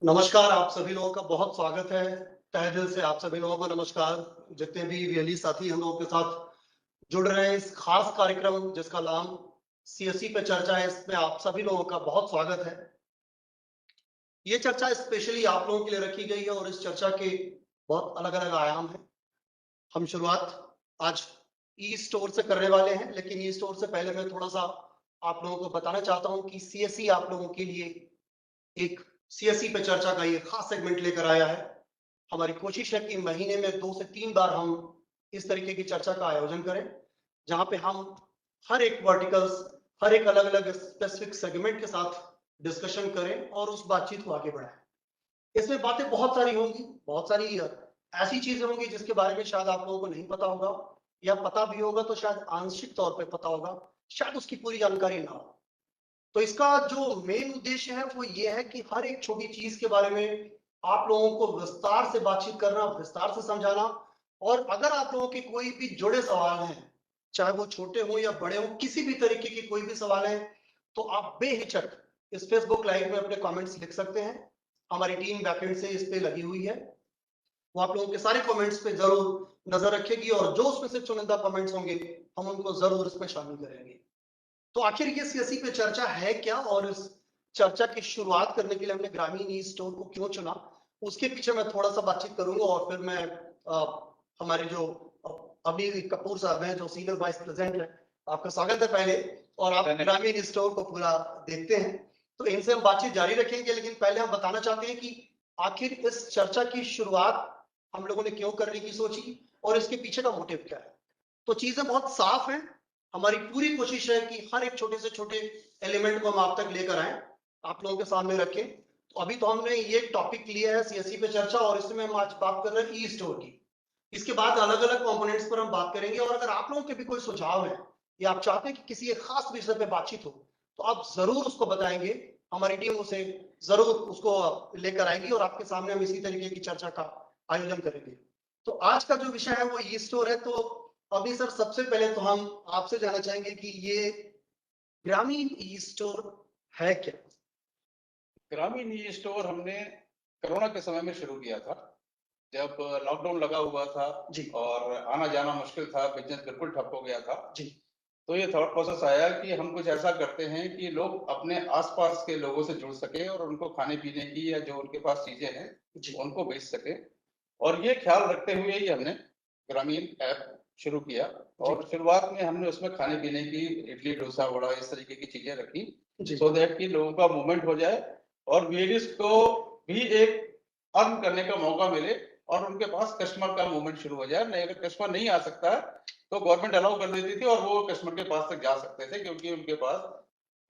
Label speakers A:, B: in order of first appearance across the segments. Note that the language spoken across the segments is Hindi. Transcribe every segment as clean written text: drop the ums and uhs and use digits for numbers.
A: नमस्कार, आप सभी लोगों का बहुत स्वागत है। तहे दिल से आप सभी लोगों को नमस्कार। जितने भी वीएलई साथी हम लोगों के साथ जुड़ रहे हैं इस खास कार्यक्रम जिसका नाम सीएससी पे चर्चा है, इसमें आप सभी लोगों का बहुत स्वागत है। ये चर्चा स्पेशली आप लोगों के लिए रखी गई है और इस चर्चा के बहुत अलग-अलग आयाम हैं। हम शुरुआत आज ई स्टोर से करने वाले हैं, लेकिन ई स्टोर से पहले मैं थोड़ा-सा आप लोगों को बताना चाहता हूँ कि सीएससी आप लोगों के लिए एक सीएससी पे चर्चा का ये खास सेगमेंट लेकर आया है। हमारी कोशिश है कि महीने में 2 से 3 बार हम इस तरीके की चर्चा का आयोजन करें, जहाँ पे हम हर एक वर्टिकल्स, हर एक अलग-अलग स्पेसिफिक सेगमेंट के साथ डिस्कशन करें और उस बातचीत को आगे बढ़ाएं। इसमें बातें बहुत सारी होंगी, बहुत सारी ऐसी चीजें होंगी जिसके बारे में शायद आप लोगों को नहीं पता होगा, या पता भी होगा तो शायद आंशिक तौर पे पता होगा, शायद उसकी पूरी जानकारी ना हो। तो इसका जो मेन उद्देश्य है वो ये है कि हर एक छोटी चीज के बारे में आप लोगों को विस्तार से बातचीत करना, विस्तार से समझाना। और अगर आप लोगों के कोई भी जुड़े सवाल हैं, चाहे वो छोटे हो या बड़े हो, किसी भी तरीके के कोई भी सवाल है, तो आप बेहिचक इस फेसबुक लाइव में अपने कमेंट्स लिख सकते हैं। हमारी टीम बैकएंड से इस पे लगी हुई है, वो आप लोगों के सारे कमेंट्स पे जरूर नजर रखेगी और जो उसमें से चुनिंदा कमेंट्स होंगे हम उनको जरूर इसमें शामिल करेंगे। तो आखिर ये सीएससी पे चर्चा है क्या, और इस चर्चा की शुरुआत करने के लिए हमने ग्रामीण ई स्टोर को क्यों चुना, उसके पीछे मैं थोड़ा सा बातचीत करूंगा। और फिर मैं हमारे जो अभी कपूर साहब हैं जो सीनियर वाइस प्रेसिडेंट है, आपका स्वागत है पहले, और आप ग्रामीण ई स्टोर को पूरा देखते हैं, तो इनसे हम बातचीत जारी रखेंगे। लेकिन पहले हम बताना चाहते हैं कि आखिर इस चर्चा की शुरुआत हम लोगों ने क्यों करने की सोची और इसके पीछे का मोटिव क्या है। तो चीजें बहुत साफ हैं। हमारी पूरी कोशिश है कि हर एक छोटे से छोटे एलिमेंट को हम आप तक लेकर आए, आप लोगों के सामने रखें। तो अभी तो हमने ये टॉपिक लिया है सीएससी पे चर्चा, और इसमें हम आज बात कर रहे हैं ई स्टोर की। इसके बाद अलग अलग कंपोनेंट्स पर हम बात करेंगे, और अगर आप लोगों के भी कोई सुझाव है या आप चाहते हैं कि किसी एक खास विषय पे बातचीत हो, तो आप जरूर उसको बताएंगे। हमारी टीम उसे जरूर उसको लेकर आएगी और आपके सामने हम इसी तरीके की चर्चा का आयोजन करेंगे। तो आज का जो विषय है वो ई स्टोर है। तो अभी सर सबसे पहले तो हम आपसे जानना चाहेंगे कि ये ग्रामीण ई स्टोर है क्या।
B: ग्रामीण ई स्टोर हमने कोरोना के समय में शुरू किया था, जब लॉकडाउन लगा हुआ था
A: जी
B: और आना जाना मुश्किल था, बिजनेस बिल्कुल ठप हो गया था।
A: जी
B: तो ये थॉट प्रोसेस आया कि हम कुछ ऐसा करते हैं कि लोग अपने आसपास के लोगों से जुड़ सके और उनको खाने पीने की या जो उनके पास चीजें हैं
A: जी
B: उनको बेच सके। और ये ख्याल रखते हुए ही हमने ग्रामीण ऐप शुरू किया। और शुरुआत में हमने उसमें खाने पीने की इडली डोसा वड़ा इस तरीके की चीजें रखी, सो दैट कि लोगों का मूवमेंट हो जाए और वीएडीज को भी एक अर्न करने का मौका मिले और उनके पास कस्टमर का मूवमेंट शुरू हो जाए। नहीं, अगर कस्टमर नहीं आ सकता है तो गवर्नमेंट अलाउ कर देती थी और वो कस्टमर के पास तक जा सकते थे, क्योंकि उनके पास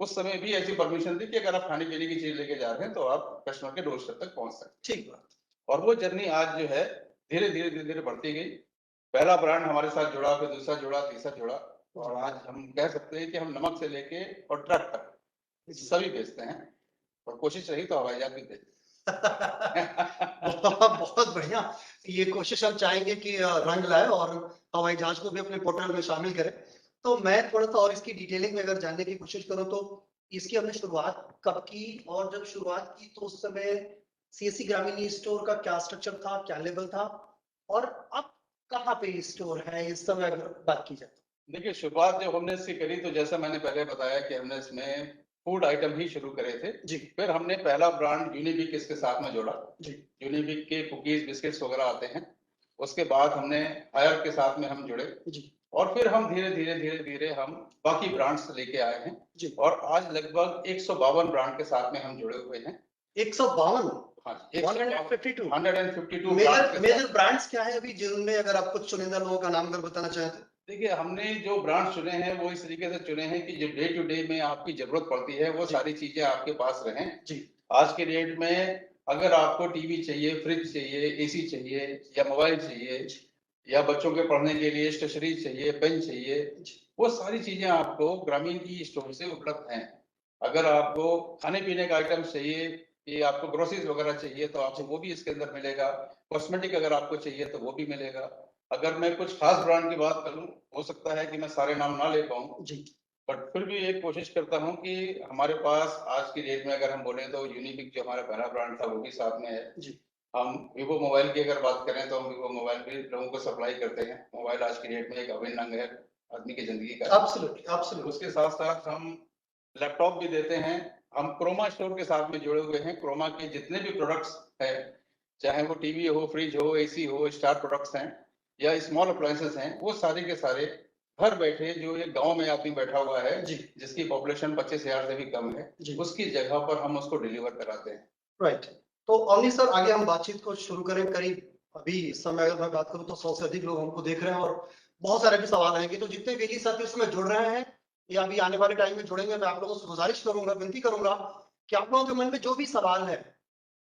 B: उस समय भी ऐसी परमिशन थी कि अगर आप खाने पीने की चीज लेके जा रहे हैं तो आप कस्टमर के डोर स्टेप तक पहुंच सकते।
A: ठीक बात।
B: और वो जर्नी आज जो है धीरे धीरे धीरे धीरे बढ़ती गई। पहला ब्रांड हमारे साथ जुड़ा, फिर दूसरा जुड़ा, तीसरा जुड़ा, और आज हम कह सकते हैं कि हम नमक से लेके और ट्रक तक सभी बेचते हैं, और कोशिश रही तो हवाई जहाज भी बेचते
A: बहुत बढ़िया। ये कोशिश हम चाहेंगे कि रंग लाए और हवाई जहाज को भी अपने पोर्टल में शामिल करें। तो मैं थोड़ा सा और इसकी डिटेलिंग में अगर जानने की कोशिश करूं, तो इसकी हमने शुरुआत कब की, और जब शुरुआत की तो उस समय सीएससी ग्रामीण ई स्टोर का क्या स्ट्रक्चर था, क्या लेवल था, और अब कहाँ पे ई स्टोर है इस समय अगर बात की जाए तो।
B: देखिए, शुरुआत जब हमने इसकी करी तो जैसा मैंने पहले बताया कि हमने इसमें फूड आइटम ही शुरू करे थे
A: जी।
B: फिर हमने पहला ब्रांड यूनिबिक इसके साथ में जोड़ा
A: जी।
B: यूनिबिक के कुकीज बिस्किट्स वगैरह आते हैं। उसके बाद हमने हायर के साथ में हम जुड़े
A: जी।
B: और फिर हम धीरे धीरे धीरे धीरे हम बाकी ब्रांड्स लेके आए हैं
A: जी।
B: और आज लगभग 152 ब्रांड के साथ में हम जुड़े हुए हैं।
A: 152?
B: हाँ,
A: 152
B: 152
A: मेजर ब्रांड्स क्या है अभी, जिनमें अगर आप कुछ चुनिंदा लोगों का नाम अगर बताना चाहें तो।
B: देखिए, हमने जो ब्रांड चुने हैं वो इस तरीके से चुने हैं कि जो डे टू डे में आपकी जरूरत पड़ती है वो सारी चीजें आपके पास रहें
A: जी।
B: आज के डेट में अगर आपको टीवी चाहिए, फ्रिज चाहिए, एसी चाहिए या मोबाइल चाहिए या बच्चों के पढ़ने के लिए स्टेशनरी चाहिए, पेन चाहिए, वो सारी चीजें आपको ग्रामीण ई स्टोर से उपलब्ध हैं। अगर आपको खाने पीने का आइटम चाहिए, ये आपको ग्रोसरीज वगैरह चाहिए तो आपको वो भी इसके अंदर मिलेगा। कॉस्मेटिक अगर आपको चाहिए तो वो भी मिलेगा। अगर मैं कुछ खास ब्रांड की बात करूं, हो सकता है कि मैं सारे नाम ना ले पाऊं,
A: जी।
B: बट फिर भी एक कोशिश करता हूँ कि हमारे पास आज की डेट में अगर हम बोले तो यूनिबिक जो हमारा पहला ब्रांड था वो भी साथ में है
A: जी।
B: हम वीवो मोबाइल की अगर बात करें तो हम वीवो मोबाइल भी लोगों को सप्लाई करते हैं। मोबाइल आज की डेट में एक अभिन्न अंग है आदमी की जिंदगी का।
A: एब्सोल्युटली।
B: उसके साथ साथ हम लैपटॉप भी देते हैं। हम क्रोमा स्टोर के साथ में जुड़े हुए हैं। क्रोमा के जितने भी प्रोडक्ट्स हैं, चाहे वो टीवी हो, फ्रिज हो, एसी हो, स्टार प्रोडक्ट्स हैं या स्मॉल अप्लायंसेस हैं, वो सारे के सारे घर बैठे जो एक गांव में आदमी बैठा हुआ है
A: जी।
B: जिसकी पॉपुलेशन 25,000 से भी कम है
A: जी।
B: उसकी जगह पर हम उसको डिलीवर कराते हैं।
A: राइट। तो अवनी सर, आगे हम बातचीत को शुरू करें। करीब अभी इस समय अगर मैं बात करूं तो 100 से अधिक लोग हमको देख रहे हैं और बहुत सारे भी सवाल आएंगे। तो जितने भी साथी इसमें जुड़ रहे हैं या अभी आने वाले टाइम में जुड़ेंगे, मैं आप लोगों से गुजारिश करूंगा, विनती करूंगा कि आप लोगों के मन में जो भी सवाल है,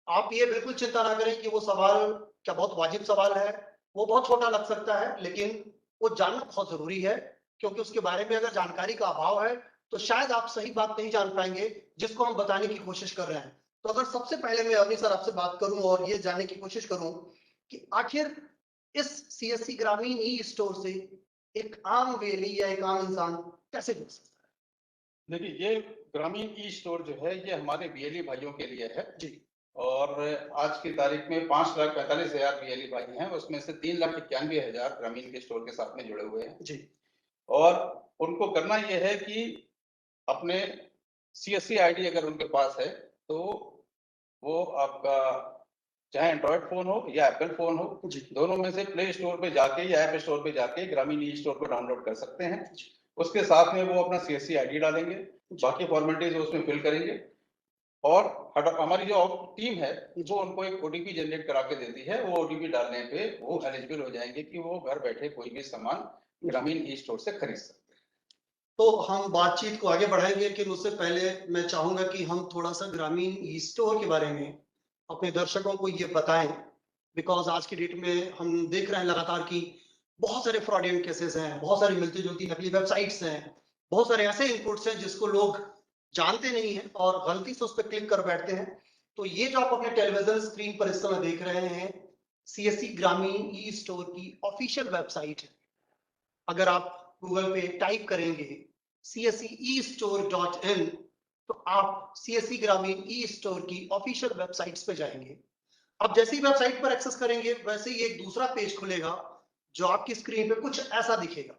A: आप ये बिल्कुल चिंता ना करें कि वो सवाल क्या बहुत वाजिब सवाल है, वो बहुत छोटा लग सकता है, लेकिन वो जानना बहुत जरूरी है, क्योंकि उसके बारे में अगर जानकारी का अभाव है तो शायद आप सही बात नहीं जान पाएंगे जिसको हम बताने की कोशिश कर रहे हैं। तो अगर सबसे पहले मैं अवनी सर आपसे बात करूं और ये जानने की कोशिश करूं कि आखिर इस सीएससी ग्रामीण ई स्टोर से एक आम वेली या एक आम इंसान कैसे जुड़ सकता है?
B: देखिए, ये ग्रामीण ई स्टोर जो है ये हमारे बीएलई भाइयों के लिए है
A: जी।
B: और आज की तारीख में 5,45,000 बीएलई भाई हैं, उसमें से 3,91,000 ग्रामीण के स्टोर के साथ में जुड़े हुए हैं
A: जी।
B: और उनको करना यह है कि अपने सीएससी आईडी अगर उनके पास है तो वो आपका चाहे एंड्रॉयड फोन हो या एप्पल फोन हो, दोनों में से प्ले स्टोर पे जाके या ऐप स्टोर पे जाके ग्रामीण ई स्टोर को डाउनलोड कर सकते हैं। उसके साथ में वो अपना सीएससी आईडी डालेंगे, बाकी फॉर्मेलिटीज उसमें फिल करेंगे और हमारी जो टीम है वो उनको एक ओटीपी जनरेट करा के देती है। वो ओटीपी डालने पे वो एलिजिबल हो जाएंगे कि वो घर बैठे कोई भी सामान ग्रामीण ई स्टोर से खरीद सकते हैं।
A: तो हम बातचीत को आगे बढ़ाएंगे, लेकिन उससे पहले मैं चाहूंगा कि हम थोड़ा सा ग्रामीण ई स्टोर के बारे में अपने दर्शकों को ये बताएं, बिकॉज आज की डेट में हम देख रहे हैं लगातार कि बहुत सारे फ्रॉडुलेंट केसेस हैं, बहुत सारी मिलती जुलती नकली वेबसाइट्स हैं, बहुत सारे ऐसे इनपुट्स हैं जिसको लोग जानते नहीं है और गलती से उस पर क्लिक कर बैठते हैं। तो ये जो आप अपने टेलीविजन स्क्रीन पर इस समय देख रहे हैं, सीएससी ग्रामीण ई स्टोर की ऑफिशियल वेबसाइट है। अगर आप गूगल पे टाइप करेंगे csce-store.in तो आप सीएससी ग्रामीण ई स्टोर की ऑफिशियल वेबसाइट्स पे जाएंगे। अब जैसे ही वेबसाइट पर एक्सेस करेंगे वैसे ही एक दूसरा पेज खुलेगा जो आपकी स्क्रीन पे कुछ ऐसा दिखेगा।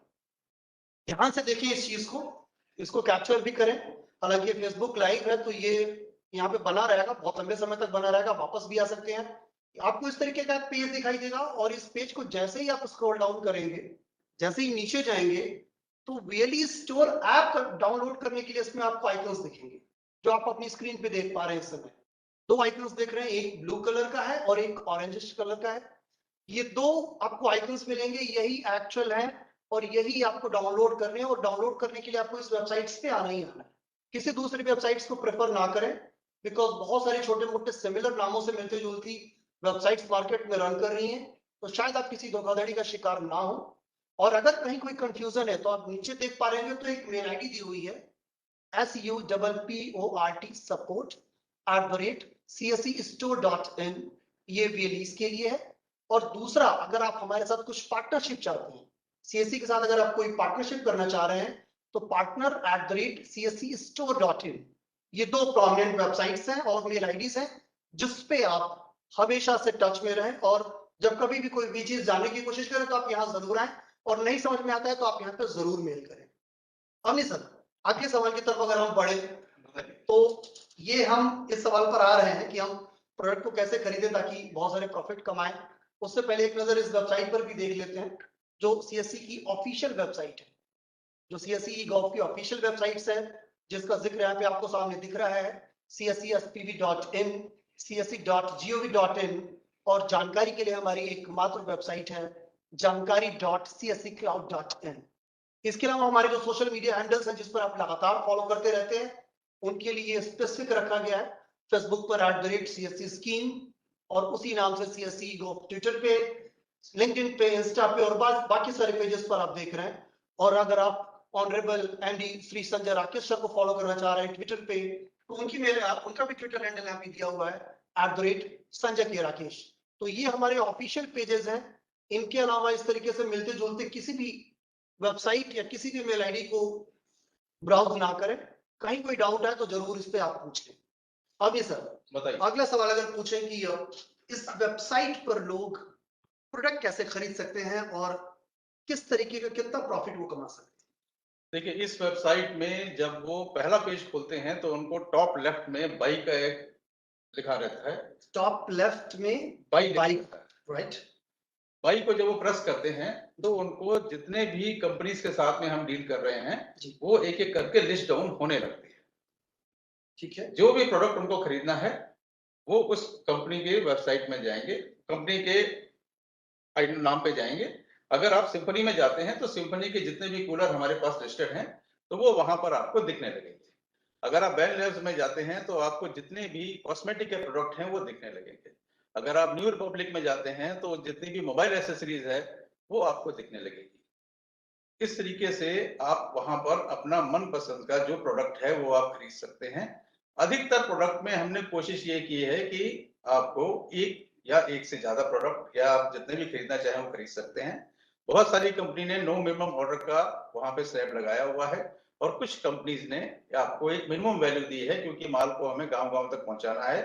A: ध्यान से देखिए इस चीज को, इसको कैप्चर भी करें। हालांकि फेसबुक लाइव है तो ये यहाँ पे बना रहेगा, बहुत लंबे समय तक बना रहेगा, वापस भी आ सकते हैं। आपको इस तरीके का पेज दिखाई देगा और इस पेज को जैसे ही आप स्क्रॉल डाउन करेंगे, जैसे ही नीचे जाएंगे तो बीएलई स्टोर ऐप डाउनलोड करने के लिए इसमें आपको आइकन्स दिखेंगे जो आप अपनी स्क्रीन पे देख पा रहे हैं इस समय। दो आइकन्स देख रहे हैं, एक ब्लू कलर का है और एक ऑरेंजिश कलर का है। ये दो आपको आइकन्स मिलेंगे, यही एक्चुअल है और यही आपको डाउनलोड करने हैं और डाउनलोड करने के लिए आपको इस वेबसाइट्स पे आना ही आना है। किसी दूसरी वेबसाइट्स को प्रेफर ना करें, बिकॉज बहुत सारे छोटे मोटे सिमिलर नामों से मिलती जुलती वेबसाइट्स मार्केट में रन कर रही हैं, तो शायद आप किसी धोखाधड़ी का शिकार ना हो। और अगर कहीं कोई कंफ्यूजन है तो आप नीचे देख पा रहे हैं तो एक मेल आईडी दी हुई है support@csestore.in, ये VLEs के लिए है। और दूसरा, अगर आप हमारे साथ कुछ पार्टनरशिप चाहते हैं, सीएससी के साथ अगर आप कोई पार्टनरशिप करना चाह रहे हैं तो partner@csestore.in, ये दो प्रोमिनेंट वेबसाइट्स हैं और मेल आईडीज हैं जिसपे आप हमेशा से टच में रहें और जब कभी भी कोई भी चीज जानने की कोशिश करें तो आप यहाँ जरूर आए और नहीं समझ में आता है तो आप यहाँ पे जरूर मेल करें। अवनी सर, अगले सवाल की तरफ अगर हम बढ़े तो ये हम इस सवाल पर आ रहे हैं कि हम प्रोडक्ट को कैसे खरीदें ताकि बहुत सारे प्रॉफिट कमाएं। उससे पहले एक नजर इस वेबसाइट पर भी देख लेते हैं जो सीएससी की ऑफिशियल वेबसाइट है, जो सीएससी गॉव की ऑफिशियल वेबसाइट्स है, जिसका जिक्र यहाँ पे आपको सामने दिख रहा है, csespv.in, csc.gov.in। और जानकारी के लिए हमारी एकमात्र वेबसाइट है जानकारी.csccloud.in। इसके अलावा हमारे जो सोशल मीडिया हैंडल्स हैं जिस पर आप लगातार फॉलो करते रहते हैं, उनके लिए स्पेसिफिक रखा गया है। फेसबुक पर @CSC स्कीम और उसी नाम से CSC गो, ट्विटर पे, लिंक्डइन पे, इंस्टा पे और बाकी सारे पेजेस पर आप देख रहे हैं। और अगर आप honourable Andy Shri Sanjay Rakesh sir को फॉलो करना चाह रहे हैं ट्विटर पे, तो उनका भी ट्विटर हैंडल यहाँ पे दिया हुआ है @संजय_राकेश। तो ये हमारे ऑफिशियल पेजेस हैं। इनके अलावा इस तरीके से मिलते जुलते किसी भी वेबसाइट या किसी भी मेल आईडी को ब्राउज ना करें। कहीं कोई डाउट है तो जरूर इस पे आप पूछें। अभी सर
B: बताइए।
A: अगला सवाल अगर पूछें कि इस वेबसाइट पर लोग प्रोडक्ट कैसे खरीद सकते हैं और किस तरीके का कितना प्रॉफिट वो कमा सकते हैं।
B: देखिए, इस वेबसाइट में जब वो पहला पेज खोलते हैं तो उनको टॉप लेफ्ट में बाई का एक लिखा रहता है।
A: टॉप लेफ्ट में
B: बाई
A: बाई,
B: रहता है।
A: राइट।
B: बाई को जब वो प्रेस करते हैं तो उनको जितने भी कंपनीज के साथ में हम डील कर रहे हैं
A: जी।
B: वो एक एक करके लिस्ट डाउन होने लगती है।
A: ठीक है।
B: जो भी प्रोडक्ट उनको खरीदना है वो उस कंपनी के वेबसाइट में जाएंगे, कंपनी के नाम पे जाएंगे। अगर आप सिंफनी में जाते हैं तो सिंफनी के जितने भी कूलर हमारे पास लिस्टेड हैं तो वो वहां पर आपको दिखने लगेंगे। अगर आप बैन लैब्स में जाते हैं तो आपको जितने भी कॉस्मेटिक के प्रोडक्ट हैं वो दिखने लगेंगे। अगर आप न्यू रिपब्लिक में जाते हैं तो जितनी भी मोबाइल एसेसरीज है वो आपको दिखने लगेगी। इस तरीके से आप वहां पर अपना मनपसंद का जो प्रोडक्ट है वो आप खरीद सकते हैं। अधिकतर प्रोडक्ट में हमने कोशिश ये की है कि आपको एक या एक से ज्यादा प्रोडक्ट या आप जितने भी खरीदना चाहें वो खरीद सकते हैं। बहुत सारी कंपनी ने नो मिनिमम ऑर्डर का वहां पे स्लैब लगाया हुआ है और कुछ कंपनीज ने आपको एक मिनिमम वैल्यू दी है क्योंकि माल को हमें गांव-गांव तक पहुंचाना है।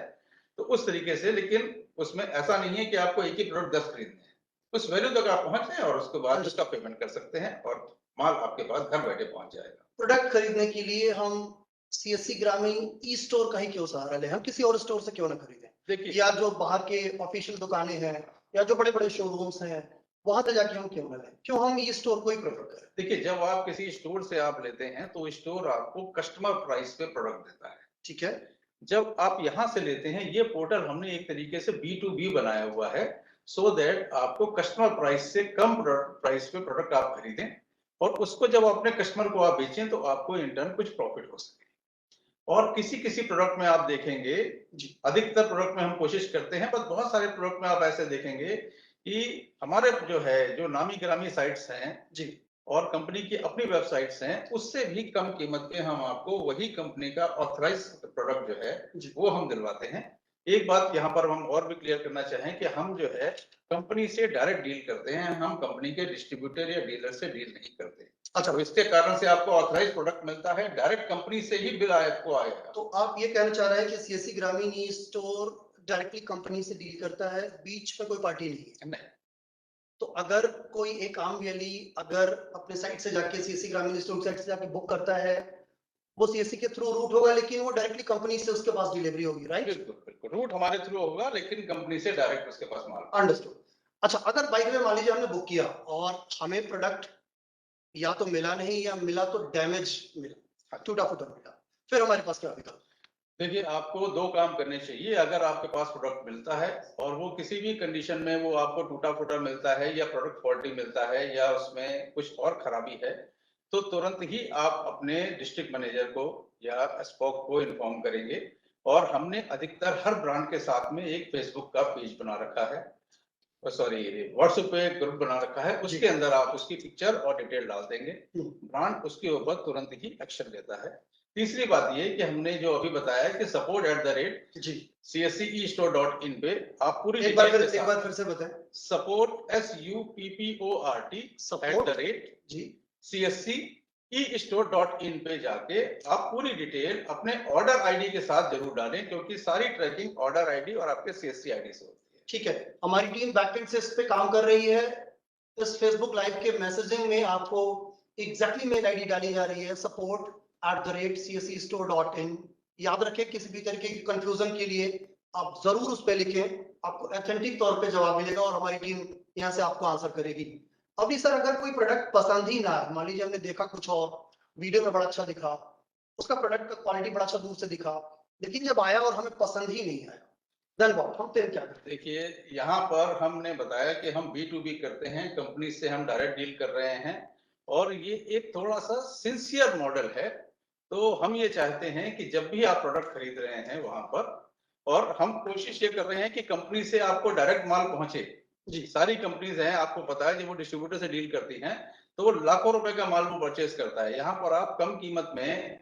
B: तो उस तरीके से, लेकिन उसमें ऐसा नहीं है कि आपको एक ही प्रोडक्ट 10 खरीदने हैं। उस वैल्यू तक आप पहुंच जाए और उसके बाद उसका पेमेंट कर सकते हैं और माल आपके पास घर बैठे पहुंच जाएगा।
A: प्रोडक्ट खरीदने के लिए हम सीएससी ग्रामीण ई स्टोर का ही क्यों सहारा लें, हम किसी और स्टोर से क्यों ना खरीदें?
B: देखिए,
A: या जो बाहर के ऑफिशियल दुकानें हैं या जो बड़े बड़े शोरूम्स हैं वहां से जाके हम क्यों ना लें, क्यों हम ई स्टोर को ही प्रेफर करें?
B: देखिए, जब आप किसी स्टोर से आप लेते हैं तो स्टोर आपको कस्टमर प्राइस पे प्रोडक्ट देता है।
A: ठीक है।
B: जब आप यहाँ से लेते हैं, ये पोर्टल हमने एक तरीके से B2B बनाया हुआ है सो दैट आपको कस्टमर प्राइस से कम प्राइस पे प्रोडक्ट आप खरीदें और उसको जब अपने कस्टमर को आप बेचें तो आपको इन टर्न कुछ प्रॉफिट हो सके। और किसी किसी प्रोडक्ट में आप देखेंगे, अधिकतर प्रोडक्ट में हम कोशिश करते हैं, पर बहुत सारे प्रोडक्ट में आप ऐसे देखेंगे कि हमारे जो है जो नामी गिरामी साइट्स हैं
A: जी
B: और कंपनी की अपनी वेबसाइट्स हैं, उससे भी कम कीमत पे हम आपको वही कंपनी का ऑथराइज प्रोडक्ट जो है वो हम दिलवाते हैं। एक बात यहाँ पर हम और भी क्लियर करना चाहें कि हम जो है कंपनी से डायरेक्ट डील करते हैं, हम कंपनी के डिस्ट्रीब्यूटर या डीलर से डील नहीं करते।
A: अच्छा,
B: तो इसके कारण से आपको ऑथराइज प्रोडक्ट मिलता है, डायरेक्ट कंपनी से ही बिल आपको आएगा।
A: तो आप ये कहना चाह रहे हैं कि सीएससी ग्रामीण ई स्टोर डायरेक्टली कंपनी से डील करता है, बीच में कोई पार्टी नहीं है?
B: नहीं।
A: तो अगर कोई एक आम वैली अगर अपने साइट से जाके सीएससी ग्रामीण स्टोर साइट से जाके बुक करता है, वो सीएससी के थ्रू रूट होगा लेकिन वो डायरेक्टली कंपनी से उसके पास डिलीवरी होगी, राइट?
B: बिल्कुल बिल्कुल, रूट हमारे थ्रू होगा लेकिन कंपनी से डायरेक्ट उसके पास माल।
A: अंडरस्टूड। अच्छा, अगर बाई द वे मान लीजिए हमने बुक किया और हमें प्रोडक्ट या तो मिला नहीं या मिला तो डैमेज मिला, टूटा फूटा मिला, फिर हमारे पास क्या विकल्प?
B: देखिए, आपको दो काम करने चाहिए। अगर आपके पास प्रोडक्ट मिलता है और वो किसी भी कंडीशन में वो आपको टूटा फूटा मिलता है या प्रोडक्ट फॉल्टी मिलता है या उसमें कुछ और खराबी है, तो तुरंत ही आप अपने डिस्ट्रिक्ट मैनेजर को या स्पॉक को इन्फॉर्म करेंगे। और हमने अधिकतर हर ब्रांड के साथ में एक फेसबुक का पेज बना रखा है, सॉरी व्हाट्सएप पे एक ग्रुप बना रखा है, उसके अंदर आप उसकी पिक्चर और डिटेल डाल देंगे, ब्रांड उसके ऊपर तुरंत ही एक्शन लेता है। तीसरी बात ये कि हमने जो अभी बताया कि support@
A: जी
B: CSCEstore.in पे आप पूरी
A: एक बार फिर से बताएं।
B: support SUPPORT
A: जी
B: CSCEstore.in पे जाके आप पूरी डिटेल अपने ऑर्डर आईडी के साथ जरूर डालें, क्योंकि सारी ट्रैकिंग ऑर्डर आईडी और आपके CSC आईडी से होती है।
A: ठीक है, हमारी टीम बैकएंड से इस पे काम कर रही है। इस फेसबुक लाइव के मैसेजिंग में आपको एग्जैक्टली मेल आईडी डाली जा रही है, support@cscstore.in। याद रखें, किसी भी तरीके की कंफ्यूजन के लिए आप जरूर उस पे लिखें, आपको ऑथेंटिक तौर पे जवाब मिलेगा और हमारी टीम यहाँ से आपको आंसर करेगी। अभी सर अगर कोई प्रोडक्ट पसंद ही ना आए, मान लीजिए हमने देखा कुछ और, वीडियो में बड़ा अच्छा दिखा, उसका प्रोडक्ट का क्वालिटी बड़ा अच्छा दूर से दिखा, लेकिन जब आया और हमें पसंद ही नहीं आया, देन व्हाट, हम फिर क्या करें?
B: देखिए, यहाँ पर हमने बताया कि हम B2B करते हैं, कंपनी से हम डायरेक्ट डील कर रहे हैं और ये एक थोड़ा सा सिंसियर मॉडल है। तो हम ये चाहते हैं कि जब भी आप प्रोडक्ट खरीद रहे हैं वहां पर, और हम कोशिश ये कर रहे हैं कि कंपनी से आपको डायरेक्ट माल पहुंचे। जी, सारी कंपनीज हैं, आपको पता है, जब वो डिस्ट्रीब्यूटर से डील करती हैं तो वो लाखों रुपए का माल वो परचेज करता है। यहाँ पर आप कम कीमत में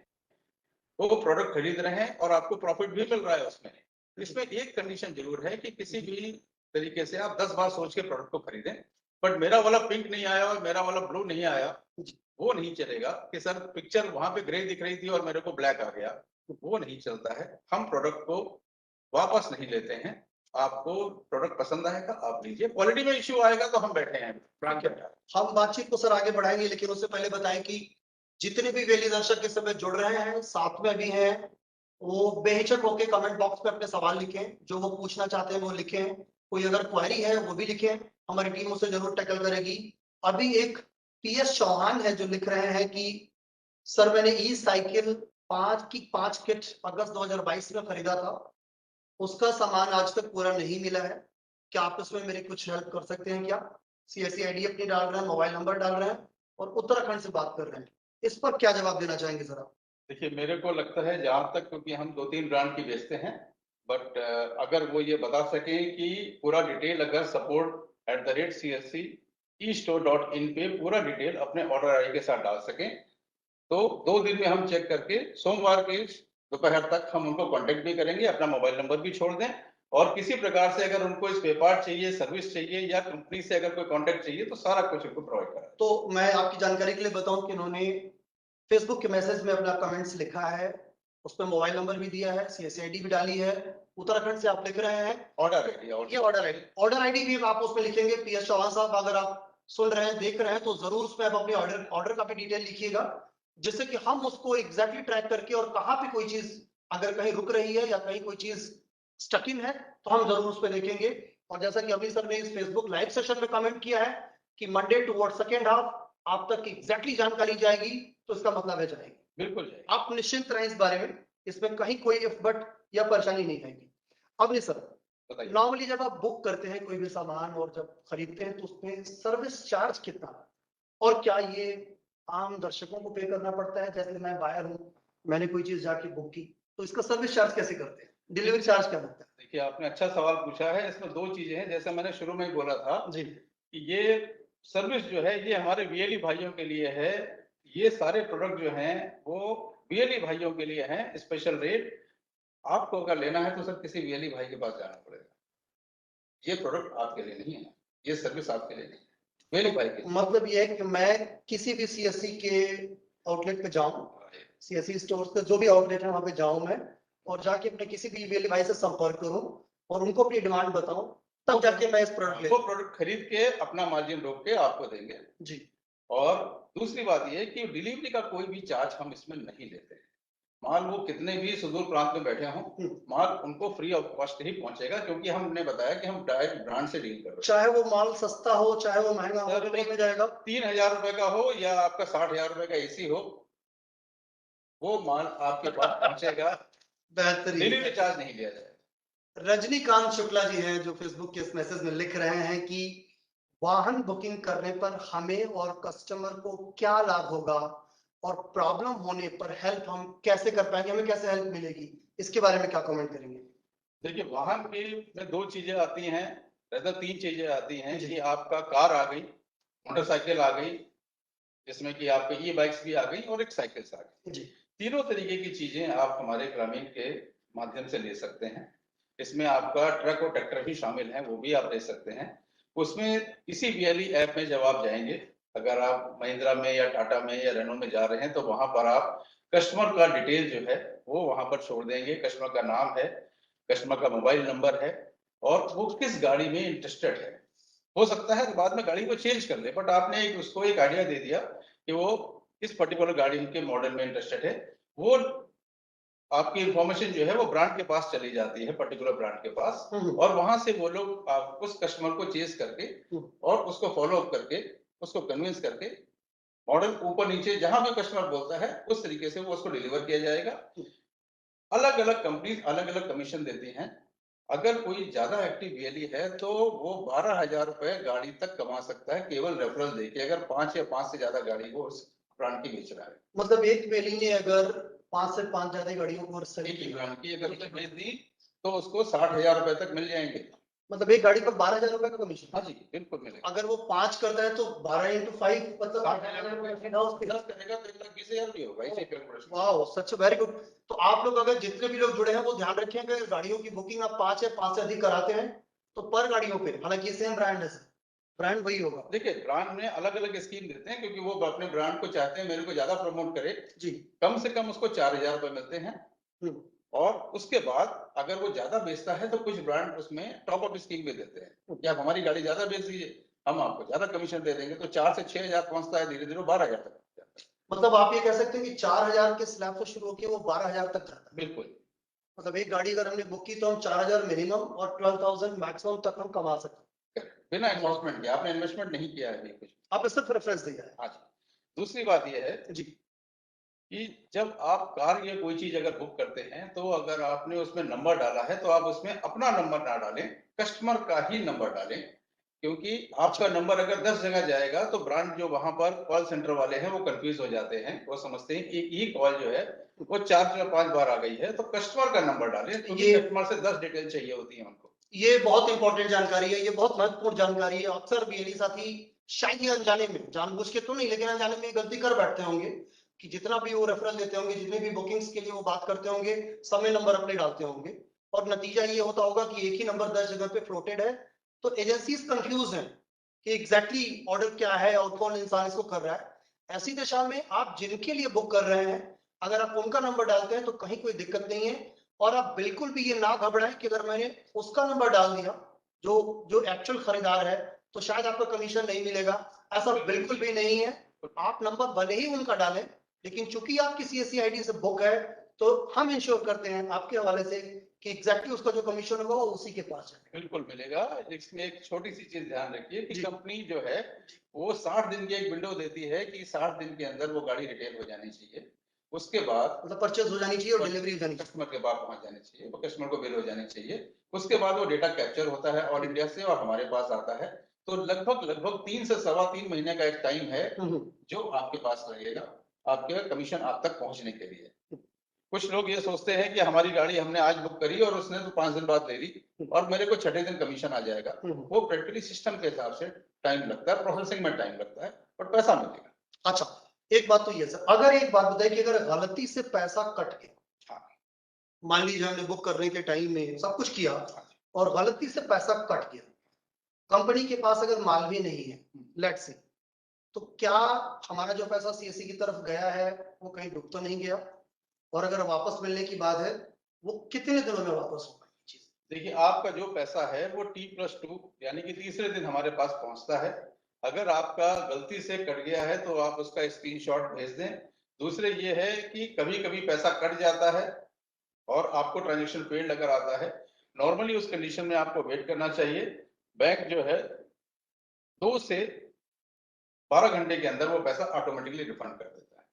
B: वो प्रोडक्ट खरीद रहे हैं और आपको प्रॉफिट भी मिल रहा है उसमें। इसमें एक कंडीशन जरूर है कि किसी भी तरीके से आप 10 बार सोच के प्रोडक्ट को खरीदें। बट मेरा वाला पिंक नहीं आया और मेरा वाला ब्लू नहीं आया,
A: जी।
B: वो नहीं चलेगा कि सर पिक्चर वहां पे ग्रे दिख रही थी और मेरे को ब्लैक आ गया, वो नहीं चलता है। हम प्रोडक्ट को वापस नहीं लेते हैं। आपको प्रोडक्ट पसंद आएगा आप लीजिए, क्वालिटी में इश्यू आएगा तो हम बैठे हैं ब्रांड पे।
A: हम बातचीत को सर आगे बढ़ाएंगे, लेकिन उससे पहले बताएं कि जितने भी वेली दर्शक इस समय जुड़ रहे हैं, साथ में भी हैं, वो बेहिचक होकर कमेंट बॉक्स पे अपने सवाल लिखें, जो वो पूछना चाहते हैं वो लिखें। कोई अगर क्वेरी है वो भी लिखें, हमारी टीम उसे जरूर टैकल करेगी। अभी एक पीएस चौहान है जो लिख रहे हैं कि सर मैंने ई साइकिल 5 किट अगस्त 2022 में खरीदा था, उसका सामान आज तक पूरा नहीं मिला है, क्या आप इसमें मेरी कुछ हेल्प कर सकते हैं क्या? सीएससी आईडी अपनी डाल रहे हैं, मोबाइल नंबर डाल रहे हैं और उत्तराखंड से बात कर रहे हैं, इस पर क्या जवाब देना चाहेंगे सर आप?
B: देखिए मेरे को लगता है जहां तक, क्योंकि हम 2-3 ब्रांड की बेचते हैं, बट अगर वो ये बता सकें कि पूरा डिटेल अगर support@csc e-store.in पे पूरा डिटेल अपने ऑर्डर आईडी के साथ डाल सकें, तो 2 दिन में हम चेक करके सोमवार के दोपहर तक हम उनको कांटेक्ट भी करेंगे, अपना मोबाइल नंबर भी छोड़ दें, और किसी प्रकार से अगर उनको स्पेयर पार्ट चाहिए, सर्विस चाहिए या कंपनी से अगर कोई कांटेक्ट चाहिए तो सारा कुछ उनको प्रोवाइड करें।
A: तो मैं आपकी जानकारी के लिए बताऊं कि इन्होंने फेसबुक के मैसेज में अपना कमेंट्स लिखा है, उसमें मोबाइल नंबर भी दिया है, सीएससी आईडी भी डाली है, उत्तराखंड से आप लिख रहे हैं।
B: ऑर्डर आईडी
A: ये ऑर्डर आईडी भी आप उसमें लिखेंगे। पीएस चौहान साहब अगर आप सुन रहे हैं, देख रहे हैं, तो जरूर उसमें आप अपनी ऑर्डर का भी डिटेल लिखिएगा, जिससे कि हम उसको एग्जैक्टली ट्रैक करके, और कहाँ पे कोई चीज अगर कहीं रुक रही है या कहीं कोई चीज स्टक इन है तो हम जरूर उस पर देखेंगे। और जैसा कि अभी सर ने इस फेसबुक लाइव सेशन में कमेंट किया है कि मंडे टुवर्ड सेकेंड हाफ आप तक एग्जैक्टली जानकारी जाएगी, तो इसका मतलब है जाएगी।
B: बिल्कुल जाएगी।
A: आप निश्चिंत रहें इस बारे में, इसमें कहीं कोई इफ बट या परेशानी नहीं आएगी। अब सर,
B: बताइए।
A: नॉर्मली जब आप बुक करते हैं कोई भी सामान और जब खरीदते हैं तो उसमें सर्विस चार्ज कितना, और क्या ये आम दर्शकों को पे करना पड़ता है? जैसे मैं बायर हूं, मैंने कोई चीज जाके बुक की, तो इसका सर्विस चार्ज कैसे करते हैं, डिलीवरी चार्ज क्या लगता है?
B: देखिए आपने अच्छा सवाल पूछा है। इसमें 2 चीजें हैं, जैसे मैंने शुरू में ही बोला था
A: जी
B: कि ये सर्विस जो है ये हमारे वीएलई भाइयों के लिए है। ये सारे प्रोडक्ट जो हैं वो वीएलई भाइयों के लिए हैं, स्पेशल रेट। आपको अगर लेना है तो सर किसी वीएलई भाई के पास जाना पड़ेगा। ये प्रोडक्ट आपके लिए नहीं है, ये सर्विस आपके लिए नहीं है, वीएलई भाई के लिए।
A: मतलब ये है कि मैं किसी भी सीएससी के आउटलेट पे जाऊं, सीएससी स्टोर पे जो भी आउटलेट है वहां पे जाऊं मैं, और जाके अपने किसी भी वीएलई भाई से संपर्क करूं और उनको अपनी डिमांड बताऊं, तब जाके मैं इस प्रोडक्ट
B: वो प्रोडक्ट खरीद के अपना मार्जिन रोक के आपको देंगे
A: जी।
B: और दूसरी बात ये है कि डिलीवरी का कोई भी चार्ज हम इसमें नहीं लेते हैं। माल वो कितने भी सुदूर प्रांत में बैठे हों, माल उनको फ्री ऑफ कॉस्ट ही पहुंचेगा, क्योंकि हमने बताया कि हम डायरेक्ट ब्रांड से डील कर रहे हैं।
A: चाहे वो माल सस्ता हो चाहे वो महंगा हो, फ्री में जाएगा।
B: 3,000 रुपए का हो या आपका 60,000 रुपए का एसी हो, वो माल आपके पास पहुंचेगा,
A: बेहतरीन।
B: डिलीवरी चार्ज नहीं लिया जाएगा।
A: रजनीकांत शुक्ला जी हैं जो फेसबुक के इस मैसेज में लिख रहे हैं कि वाहन बुकिंग करने पर हमें और कस्टमर को क्या लाभ होगा, और प्रॉब्लम होने पर हेल्प हम कैसे कर पाएंगे, हमें कैसे हेल्प मिलेगी, इसके बारे में क्या कमेंट करेंगे?
B: देखिए वाहन की में 2 चीजें आती हैं, rather 3 चीजें आती हैं कि आपका कार आ गई, मोटरसाइकिल आ गई, जिसमें कि आपके ई बाइक्स भी आ गई और एक साइकिल्स आ गई।
A: जी।
B: तीनों तरीके की चीजें आप हमारे ग्रामीण के माध्यम से ले सकते हैं। इसमें आपका ट्रक और ट्रैक्टर भी शामिल है, वो भी आप ले सकते हैं। उसमें इसी वीएलई ऐप में जब आप जाएंगे, अगर आप महिंद्रा में या टाटा में या रेनो में जा रहे हैं, तो वहां पर आप कस्टमर का डिटेल जो है वो वहां पर छोड़ देंगे। कस्टमर का नाम है, कस्टमर का मोबाइल नंबर है और वो किस गाड़ी में इंटरेस्टेड है। हो सकता है बाद में गाड़ी को चेंज कर ले, बट आपने उसको एक आइडिया दे दिया कि वो इस पर्टिकुलर गाड़ी के मॉडल में इंटरेस्टेड है। वो आपकी इंफॉर्मेशन जो है वो ब्रांड के पास चली जाती है, पर्टिकुलर ब्रांड के पास, और वहां से वो लोग उस कस्टमर को चेस करके और उसको फॉलो अप करके उसको कन्विंस करके मॉडल ऊपर नीचे जहां भी कस्टमर बोलता है उस तरीके से वो उसको डिलीवर किया जाएगा। अलग अलग कंपनीज अलग अलग कमीशन देती हैं। अगर कोई ज्यादा एक्टिव वीएलई है तो वो 12,000 रुपए गाड़ी तक कमा सकता है केवल रेफरल देके, अगर 5 या 5 से ज्यादा गाड़ी वो उस ब्रांड की बेच रहा है।
A: मतलब एक वेली ने अगर 5 से 5 ज्यादा गाड़ियों को
B: एक ही ब्रांड की अगर उसने बेच दी तो उसको 60,000 रुपए तक मिल जाएंगे।
A: मतलब एक गाड़ी पर 12,000 रुपए का कमीशन?
B: हाँ जी बिल्कुल मिलेगा।
A: अगर वो 5 करता है तो 12 into 5 मतलब
B: 60,000 रुपए करेगा तो 1,20,000 भी होगा, इसे कैलकुलेशन।
A: वाओ, सच वेरी गुड। तो आप लोग अगर जितने भी लोग जुड़े हैं वो ध्यान रखें, अगर गाड़ियों की बुकिंग आप 5 या 5 से अधिक कराते हैं तो पर गाड़ियों पे, हालांकि सेम ब्रांड है, ब्रांड वही होगा।
B: देखिए ब्रांड में अलग अलग स्कीम देते हैं, क्योंकि वो अपने ब्रांड को चाहते हैं मेरे को ज्यादा प्रमोट करे।
A: जी।
B: कम से कम उसको 4,000 रुपए मिलते हैं। और उसके बाद अगर वो ज्यादा बेचता है तो कुछ ब्रांड उसमें टॉप अप स्कीम भी देते हैं कि आप हमारी गाड़ी ज्यादा बेच दीजिए, हम आपको ज्यादा कमीशन दे देंगे। तो 4 से 6,000 पहुंचता है, धीरे धीरे 12,000 तक पहुंच जाता है।
A: मतलब आप ये कह सकते हैं कि 4,000 के स्लैब से शुरू होकर वो 12,000 तक जाता है।
B: बिल्कुल।
A: मतलब एक गाड़ी अगर हमने बुक की तो हम 4,000 मिनिमम और 12,000 मैक्सिमम तक हम कमा सकते हैं
B: बिना इन्वेस्टमेंट के। आपने इन्वेस्टमेंट नहीं किया है अभी कुछ।
A: आपने सिर्फ रेफरेंस दिया है।
B: हाँ जी। दूसरी बात यह है
A: जी।
B: कि जब आप कार या कोई चीज अगर बुक करते हैं तो अगर आपने उसमें नंबर डाला है तो आप उसमें अपना नंबर ना डालें, कस्टमर का ही नंबर डालें। क्योंकि आपका नंबर अगर 10 जगह जाएगा तो ब्रांड जो वहां पर कॉल सेंटर वाले हैं वो कंफ्यूज हो जाते हैं। वो समझते हैं कि ये कॉल जो है वो 4 या 5 बार आ गई है। तो कस्टमर का नंबर डालें, क्योंकि
A: ये
B: कस्टमर से 10 डिटेल चाहिए होती है उनको।
A: ये बहुत इंपॉर्टेंट जानकारी है, ये बहुत महत्वपूर्ण जानकारी है। अक्सर बीएलई साथी शायद ये अनजाने में, जानबूझ के तो नहीं लेकिन अनजाने में गलती कर बैठते होंगे कि जितना भी वो रेफरल देते होंगे, जितने भी बुकिंग्स के लिए वो बात करते होंगे, सब में नंबर अपने डालते होंगे और नतीजा ये होता होगा कि एक ही नंबर 10 जगह पे फ्लोटेड है। तो एजेंसीज कंफ्यूज हैं कि एग्जैक्टली ऑर्डर क्या है और कौन इंसान इसको कर रहा है। ऐसी दशा में आप जिनके लिए बुक कर रहे हैं, अगर आप उनका नंबर डालते हैं तो कहीं कोई दिक्कत नहीं है। और आप बिल्कुल भी ये ना घबराएं कि अगर मैंने उसका नंबर डाल दिया जो जो एक्चुअल खरीदार है तो शायद आपको कमीशन नहीं मिलेगा। ऐसा बिल्कुल भी नहीं है। आप नंबर भले ही उनका डालें, लेकिन चूंकि आपकी सीएससी आईडी से बुक है तो हम इंश्योर करते हैं आपके हवाले से कि एग्जैक्टली उसका जो कमीशन होगा वो उसी के पास है।
B: बिल्कुल मिलेगा। इसमें एक छोटी सी चीज ध्यान रखिए कि
A: जी।
B: कंपनी जो है वो 60 दिन की एक विंडो देती है कि 60 दिन के अंदर वो गाड़ी रिटेल हो जानी चाहिए। उसके बाद
A: मतलब परचेज हो जानी चाहिए और डिलीवरी हो जानी चाहिए।
B: कस्टमर के पास पहुंच जानी चाहिए, वो कस्टमर को बिल हो जानी चाहिए। उसके बाद वो डेटा कैप्चर होता है ऑल इंडिया से और हमारे पास आता है। तो लगभग लगभग 3 से सवा 3 महीने का एक टाइम है जो आपके पास रहेगा आपके कमीशन आप तक पहुंचने के लिए। कुछ लोग ये सोचते हैं कि हमारी गाड़ी हमने आज बुक करी और उसने तो 5 दिन बाद ले ली और मेरे को छठे दिन कमीशन आ जाएगा। वो प्रैक्टिकली सिस्टम के हिसाब से टाइम लगता है, प्रोसेसिंग में टाइम लगता है, बट पैसा मिलेगा।
A: अच्छा, एक बात तो ये सर, अगर एक बात बताइए कि अगर गलती से पैसा कट गया, मान लीजिए हमने बुक करने के टाइम में सब कुछ किया और गलती से पैसा कट गया, कंपनी के पास अगर माल भी नहीं है, लेट्स से, तो क्या हमारा जो पैसा सीएससी की तरफ गया है वो कहीं डूब तो नहीं गया? और अगर वापस मिलने की बात है, वो कितने दिनों में वापस होगा ये चीज?
B: देखिए आपका जो पैसा है वो T+2 यानी कि तीसरे दिन हमारे पास पहुंचता है। अगर आपका गलती से कट गया है तो आप उसका स्क्रीनशॉट भेज दें। दूसरे ये है कि कभी कभी पैसा कट जाता है और आपको ट्रांजेक्शन फेल्ड अगर आता है, नॉर्मली उस कंडीशन में आपको वेट करना चाहिए। बैंक जो है 2 से 12 घंटे के अंदर वो पैसा ऑटोमेटिकली रिफंड कर देता है।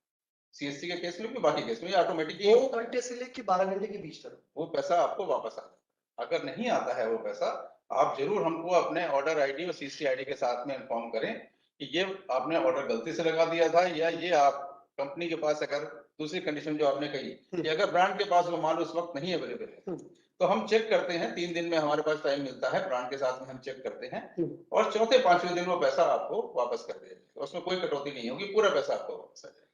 B: सीएससी के केस में भी बाकी केस में ऑटोमेटिकली
A: 2 घंटे से लेकर 12 घंटे के बीच तक
B: वो पैसा आपको वापस आ जाता है। अगर नहीं आता है वो पैसा, आप जरूर हमको अपने ऑर्डर आईडी और सीसी आईडी के साथ में इन्फॉर्म करें कि ये आपने ऑर्डर गलती से लगा दिया था, या ये आप कंपनी के पास अगर दूसरी कंडीशन जो आपने कही कि अगर ब्रांड के पास वो माल उस वक्त नहीं अवेलेबल है तो हम चेक करते हैं। 3 दिन में हमारे पास टाइम मिलता है, ब्रांड के साथ में हम चेक करते हैं और चौथे पांचवें दिन वो पैसा आपको वापस कर देंगे। तो उसमें कोई कटौती नहीं होगी, पूरा पैसा आपको वापस आ जाएगा।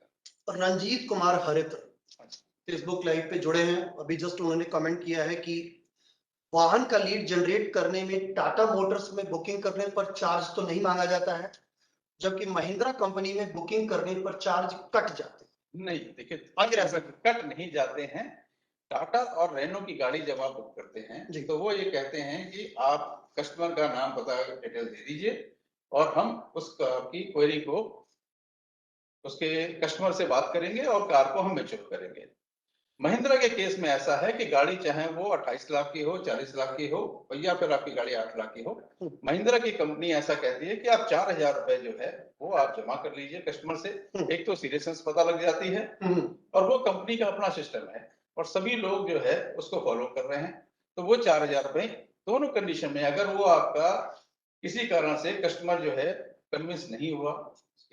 A: रंजीत कुमार हरित्र फेसबुक लाइव पे जुड़े हैं, अभी जस्ट उन्होंने कमेंट किया है कि वाहन का लीड जनरेट करने में टाटा मोटर्स में बुकिंग करने पर चार्ज तो नहीं मांगा जाता है, जबकि महिंद्रा कंपनी में बुकिंग करने पर चार्ज कट जाते हैं।
B: नहीं, देखिए कट नहीं जाते हैं। टाटा और रेनो की गाड़ी जब आप बुक करते हैं तो वो ये कहते हैं कि आप कस्टमर का नाम पता डिटेल दे दीजिए और हम उसकी क्वेरी को उसके कस्टमर से बात करेंगे और कार को हम मैच्योर करेंगे। महिंद्रा के केस में ऐसा है कि गाड़ी चाहे वो 28 लाख की हो, 40 लाख की हो या फिर आपकी गाड़ी 8 लाख की हो, महिंद्रा की कंपनी ऐसा कहती है कि आप 4,000 रुपए जो है वो आप जमा कर लीजिए कस्टमर से। एक तो सीरियसनेस पता लग जाती है और वो कंपनी का अपना सिस्टम है और सभी लोग जो है उसको फॉलो कर रहे हैं। तो वो 4,000 रुपए दोनों कंडीशन में, अगर वो आपका किसी कारण से कस्टमर जो है कन्विंस नहीं हुआ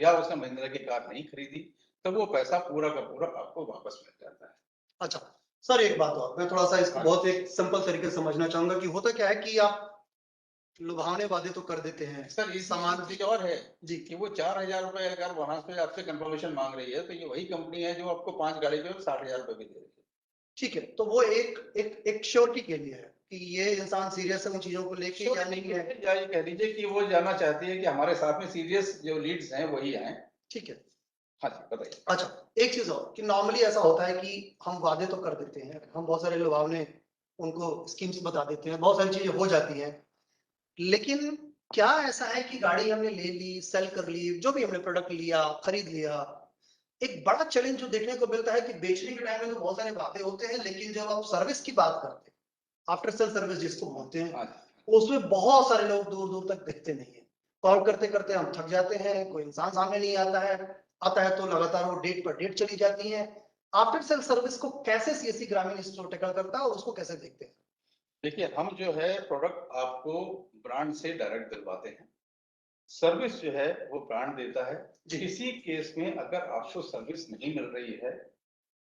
B: या उसने महिंद्रा की कार नहीं खरीदी, तो वो पैसा पूरा का पूरा आपको वापस मिल जाता है।
A: अच्छा सर, एक बात और मैं थोड़ा सा इसको बहुत एक सिंपल तरीके से समझना चाहूंगा कि होता क्या है कि आप लुभावने वादे तो कर देते हैं
B: सर, ये
A: सामान
B: चीज और है
A: जी
B: कि वो 4,000 रुपए अगर वहां से आपसे कंफर्मेशन मांग रही है तो ये वही कंपनी है जो आपको 5 गाड़ी पे 60,000 रुपए भी दे रही है।
A: ठीक है, तो वो एक श्योरिटी के लिए है कि ये इंसान सीरियस है उन चीजों को लेके या नहीं है,
B: या ये कह लीजिए कि वो जानना चाहती है कि हमारे साथ में सीरियस जो लीड्स हैं वही आए।
A: ठीक है।
B: हाँ जी, बताइए।
A: अच्छा, एक चीज और कि नॉर्मली ऐसा होता है कि हम वादे तो कर देते हैं, हम बहुत सारे लुभावने उनको स्कीम्स बता देते हैं, बहुत सारी चीजें हो जाती हैं, लेकिन क्या ऐसा है कि गाड़ी हमने ले ली, सेल कर ली, जो भी हमने प्रोडक्ट लिया, खरीद लिया, एक बड़ा चैलेंज जो देखने को मिलता है कि बेचने के टाइम में तो बहुत सारे वादे होते हैं, लेकिन जब आप सर्विस की बात करते हैं, आफ्टर सेल सर्विस जिसको बोलते हैं,
B: हाँ,
A: उसमें बहुत सारे लोग दूर दूर तक दिखते नहीं है। कॉल करते करते हम थक जाते हैं, कोई इंसान सामने नहीं आता है तो लगातार वो डेट पर डेट चली जाती है। आफ्टर सेल सर्विस को कैसे सीएससी ग्रामीण स्टोर टैकल करता है और उसको कैसे देखते हैं?
B: देखिए हम जो है प्रोडक्ट आपको ब्रांड से डायरेक्ट दिलवाते हैं, सर्विस जो है वो ब्रांड देता है। किसी केस में अगर आपको सर्विस नहीं मिल रही है,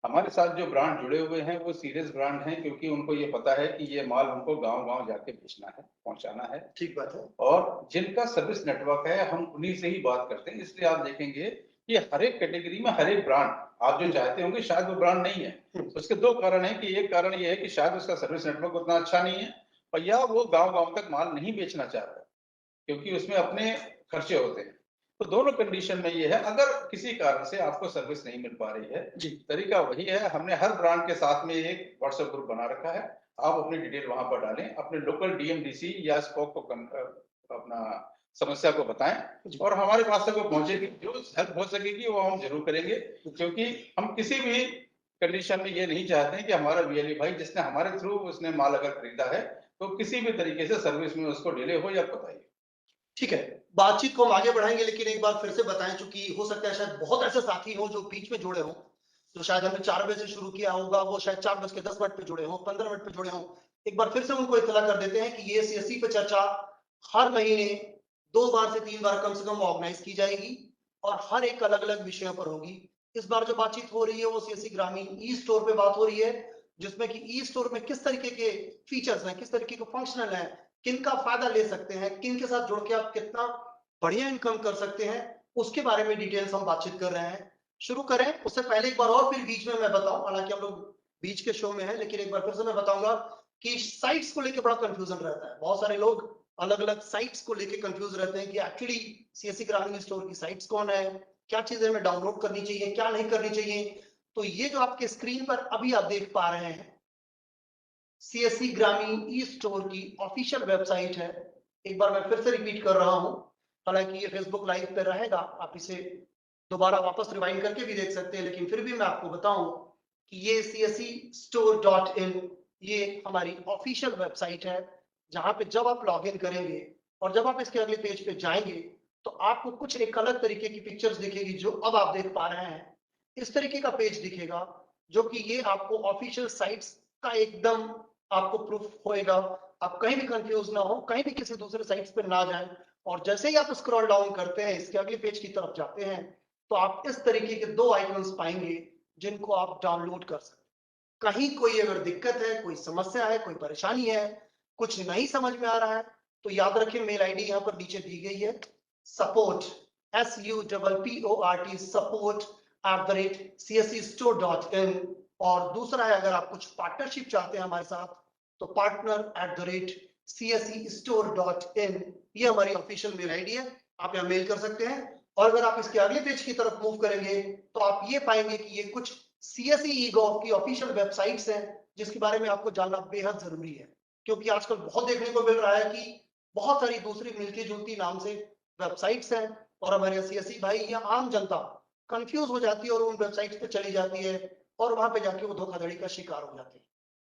B: हमारे साथ जो ब्रांड जुड़े हुए हैं वो सीरियस ब्रांड हैं, क्योंकि उनको ये पता है कि ये माल हमको गांव-गांव जाके बेचना है, पहुंचाना है।
A: ठीक बात है।
B: और जिनका सर्विस नेटवर्क है हम उन्हीं से ही बात करते हैं, इसलिए आप देखेंगे कि हर एक कैटेगरी में हर एक ब्रांड आप जो चाहते होंगे शायद वो ब्रांड नहीं है। उसके दो कारण हैं कि एक कारण ये है कि शायद उसका सर्विस नेटवर्क उतना अच्छा नहीं है, और या वो गांव-गांव तक माल नहीं बेचना चाह रहा है, क्योंकि उसमें अपने खर्चे होते हैं। तो दोनों कंडीशन में ये है, अगर किसी कारण से आपको सर्विस नहीं मिल पा रही है, तरीका वही है, हमने हर ब्रांड के साथ में एक व्हाट्सएप ग्रुप बना रखा है। आप अपनी डिटेल वहां पर डालें, अपने लोकल डीएमडीसी या स्पोक को अपना समस्या को बताएं, और हमारे पास तक वो पहुंचेगी, जो हेल्प हो सकेगी वो हम जरूर करेंगे, क्योंकि हम किसी भी कंडीशन में ये नहीं चाहते हैं कि हमारा वीएलई भाई जिसने हमारे थ्रू उसने माल अगर खरीदा है तो किसी भी तरीके से सर्विस में उसको डिले हो या बताइए।
A: ठीक है, बातचीत को हम आगे बढ़ाएंगे, लेकिन एक बार फिर से बताएं, चूंकि हो सकता है शायद बहुत ऐसे साथी हो जो बीच में जुड़े हों, तो शायद हमने 4 बजे से शुरू किया होगा, वो शायद 4:10 पे जुड़े हों, 15 मिनट पे जुड़े हों। एक बार फिर से उनको इत्तला कर देते हैं कि ये सीएससी पे चर्चा हर महीने 2 बार से 3 बार कम से कम ऑर्गेनाइज की जाएगी और हर एक अलग-अलग विषयों पर होगी। इस बार जो बातचीत हो रही है वो सीएससी ग्रामीण ई स्टोर पे बात हो रही है, जिसमें कि ई स्टोर में किस तरीके के फीचर्स हैं, किस तरीके के फंक्शनल हैं, किनका फायदा ले सकते हैं, किन के साथ जुड़ के आप कितना बढ़िया इनकम कर सकते हैं, उसके बारे में डिटेल्स हम बातचीत कर रहे हैं। शुरू करें उससे पहले एक बार और फिर बीच में मैं बताऊं, हालांकि हम लोग बीच के शो में हैं, लेकिन एक बार फिर से मैं बताऊंगा कि साइट्स को लेकर बड़ा कंफ्यूजन रहता है। बहुत सारे लोग अलग अलग साइट्स को लेकर कंफ्यूज रहते हैं कि एक्चुअली सीएससी ग्रामीण स्टोर की साइट्स कौन है, क्या चीजें हमें डाउनलोड करनी चाहिए, क्या नहीं करनी चाहिए। तो ये जो आपके स्क्रीन पर अभी आप देख पा रहे हैं सीएससी ग्रामीण ई स्टोर की ऑफिशियल वेबसाइट है। एक बार मैं फिर से रिपीट कर रहा हूं, हालांकि ये फेसबुक लाइव पे रहेगा, आप इसे दोबारा वापस रिवाइंड करके भी देख सकते हैं, लेकिन फिर भी मैं आपको बताऊं कि ये csestore.in ये हमारी ऑफिशियल वेबसाइट है, जहां पे जब आप लॉग इन करेंगे और जब आप इसके अगले पेज पे जाएंगे तो आपको कुछ एक अलग तरीके की पिक्चर्स दिखेगी जो अब आप देख पा रहे हैं। इस तरीके का पेज दिखेगा जो कि ये आपको ऑफिशियल साइट्स का एकदम आपको प्रूफ होएगा, आप कहीं भी कंफ्यूज ना हो, कहीं भी किसी दूसरे साइट्स पे ना जाएं, और जैसे ही आप स्क्रॉल डाउन करते हैं इसके अगले पेज की तरफ जाते हैं तो आप इस तरीके के 2 आइकन्स पाएंगे जिनको आप डाउनलोड कर सकते हैं। कहीं कोई अगर दिक्कत है, कोई समस्या है, कोई परेशानी है, कुछ नहीं समझ में आ रहा है, तो याद रखें मेल आईडी यहाँ पर नीचे दी गई है, support support@csestore.in। और दूसरा है, अगर आप कुछ पार्टनरशिप चाहते हैं हमारे साथ तो partner@csestore.in ये हमारी ऑफिशियल मेल आईडी है, आप यहाँ मेल कर सकते हैं। और अगर आप इसके अगले पेज की तरफ मूव करेंगे तो आप ये पाएंगे कि ये कुछ सीएससी ई-गॉव की ऑफिशियल वेबसाइट्स हैं जिसके बारे में आपको जानना बेहद जरूरी है, क्योंकि आजकल बहुत देखने को मिल रहा है कि बहुत सारी दूसरी मिलती जुलती नाम से वेबसाइट्स हैं और हमारे सीएससी भाई या आम जनता कंफ्यूज हो जाती है और उन वेबसाइट्स पे चली जाती है और वहां पे जाके वो धोखाधड़ी का शिकार हो जाती है।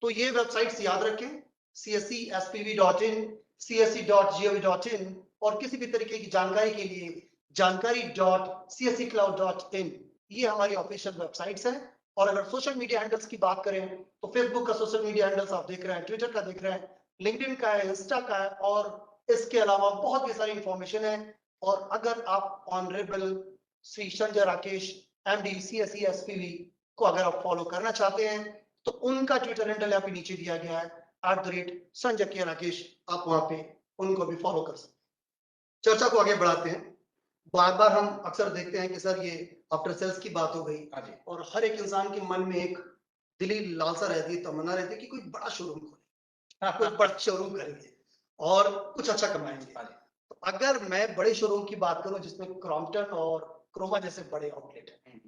A: तो ये वेबसाइट्स याद रखें, cscspv.in, csc.gov.in, और किसी भी तरीके की जानकारी के लिए जानकारी.csccloud.in ये हमारी ऑफिशियल वेबसाइट्स हैं। और अगर सोशल मीडिया हैंडल्स की बात करें तो फेसबुक का सोशल मीडिया हैंडल्स आप देख रहे हैं, ट्विटर का देख रहे हैं, लिंक्डइन का है, इंस्टा का है, और इसके अलावा बहुत सारी इंफॉर्मेशन है। और अगर आप honourable Shri Sanjay Rakesh MD CSE SPV को अगर आप फॉलो करना चाहते हैं तो उनका ट्विटर हैंडल यहाँ पे नीचे दिया गया है @संजय_राकेश, आप वहां पे उनको भी फॉलो कर सकते हैं। चर्चा को आगे बढ़ाते हैं। बार बार हम अक्सर देखते हैं कि सर ये आफ्टर सेल्स की बात हो गई और हर एक इंसान के मन में एक दिली लालसा रहती है, तमन्ना रहती है कि कोई बड़ा शोरूम खोले, कोई बड़ा शोरूम करेंगे और कुछ अच्छा कमाएंगे।
B: हाँ जी।
A: तो अगर मैं बड़े शोरूम की बात करूं जिसमें क्रॉम्पटन और क्रोमा जैसे बड़े आउटलेट हैं,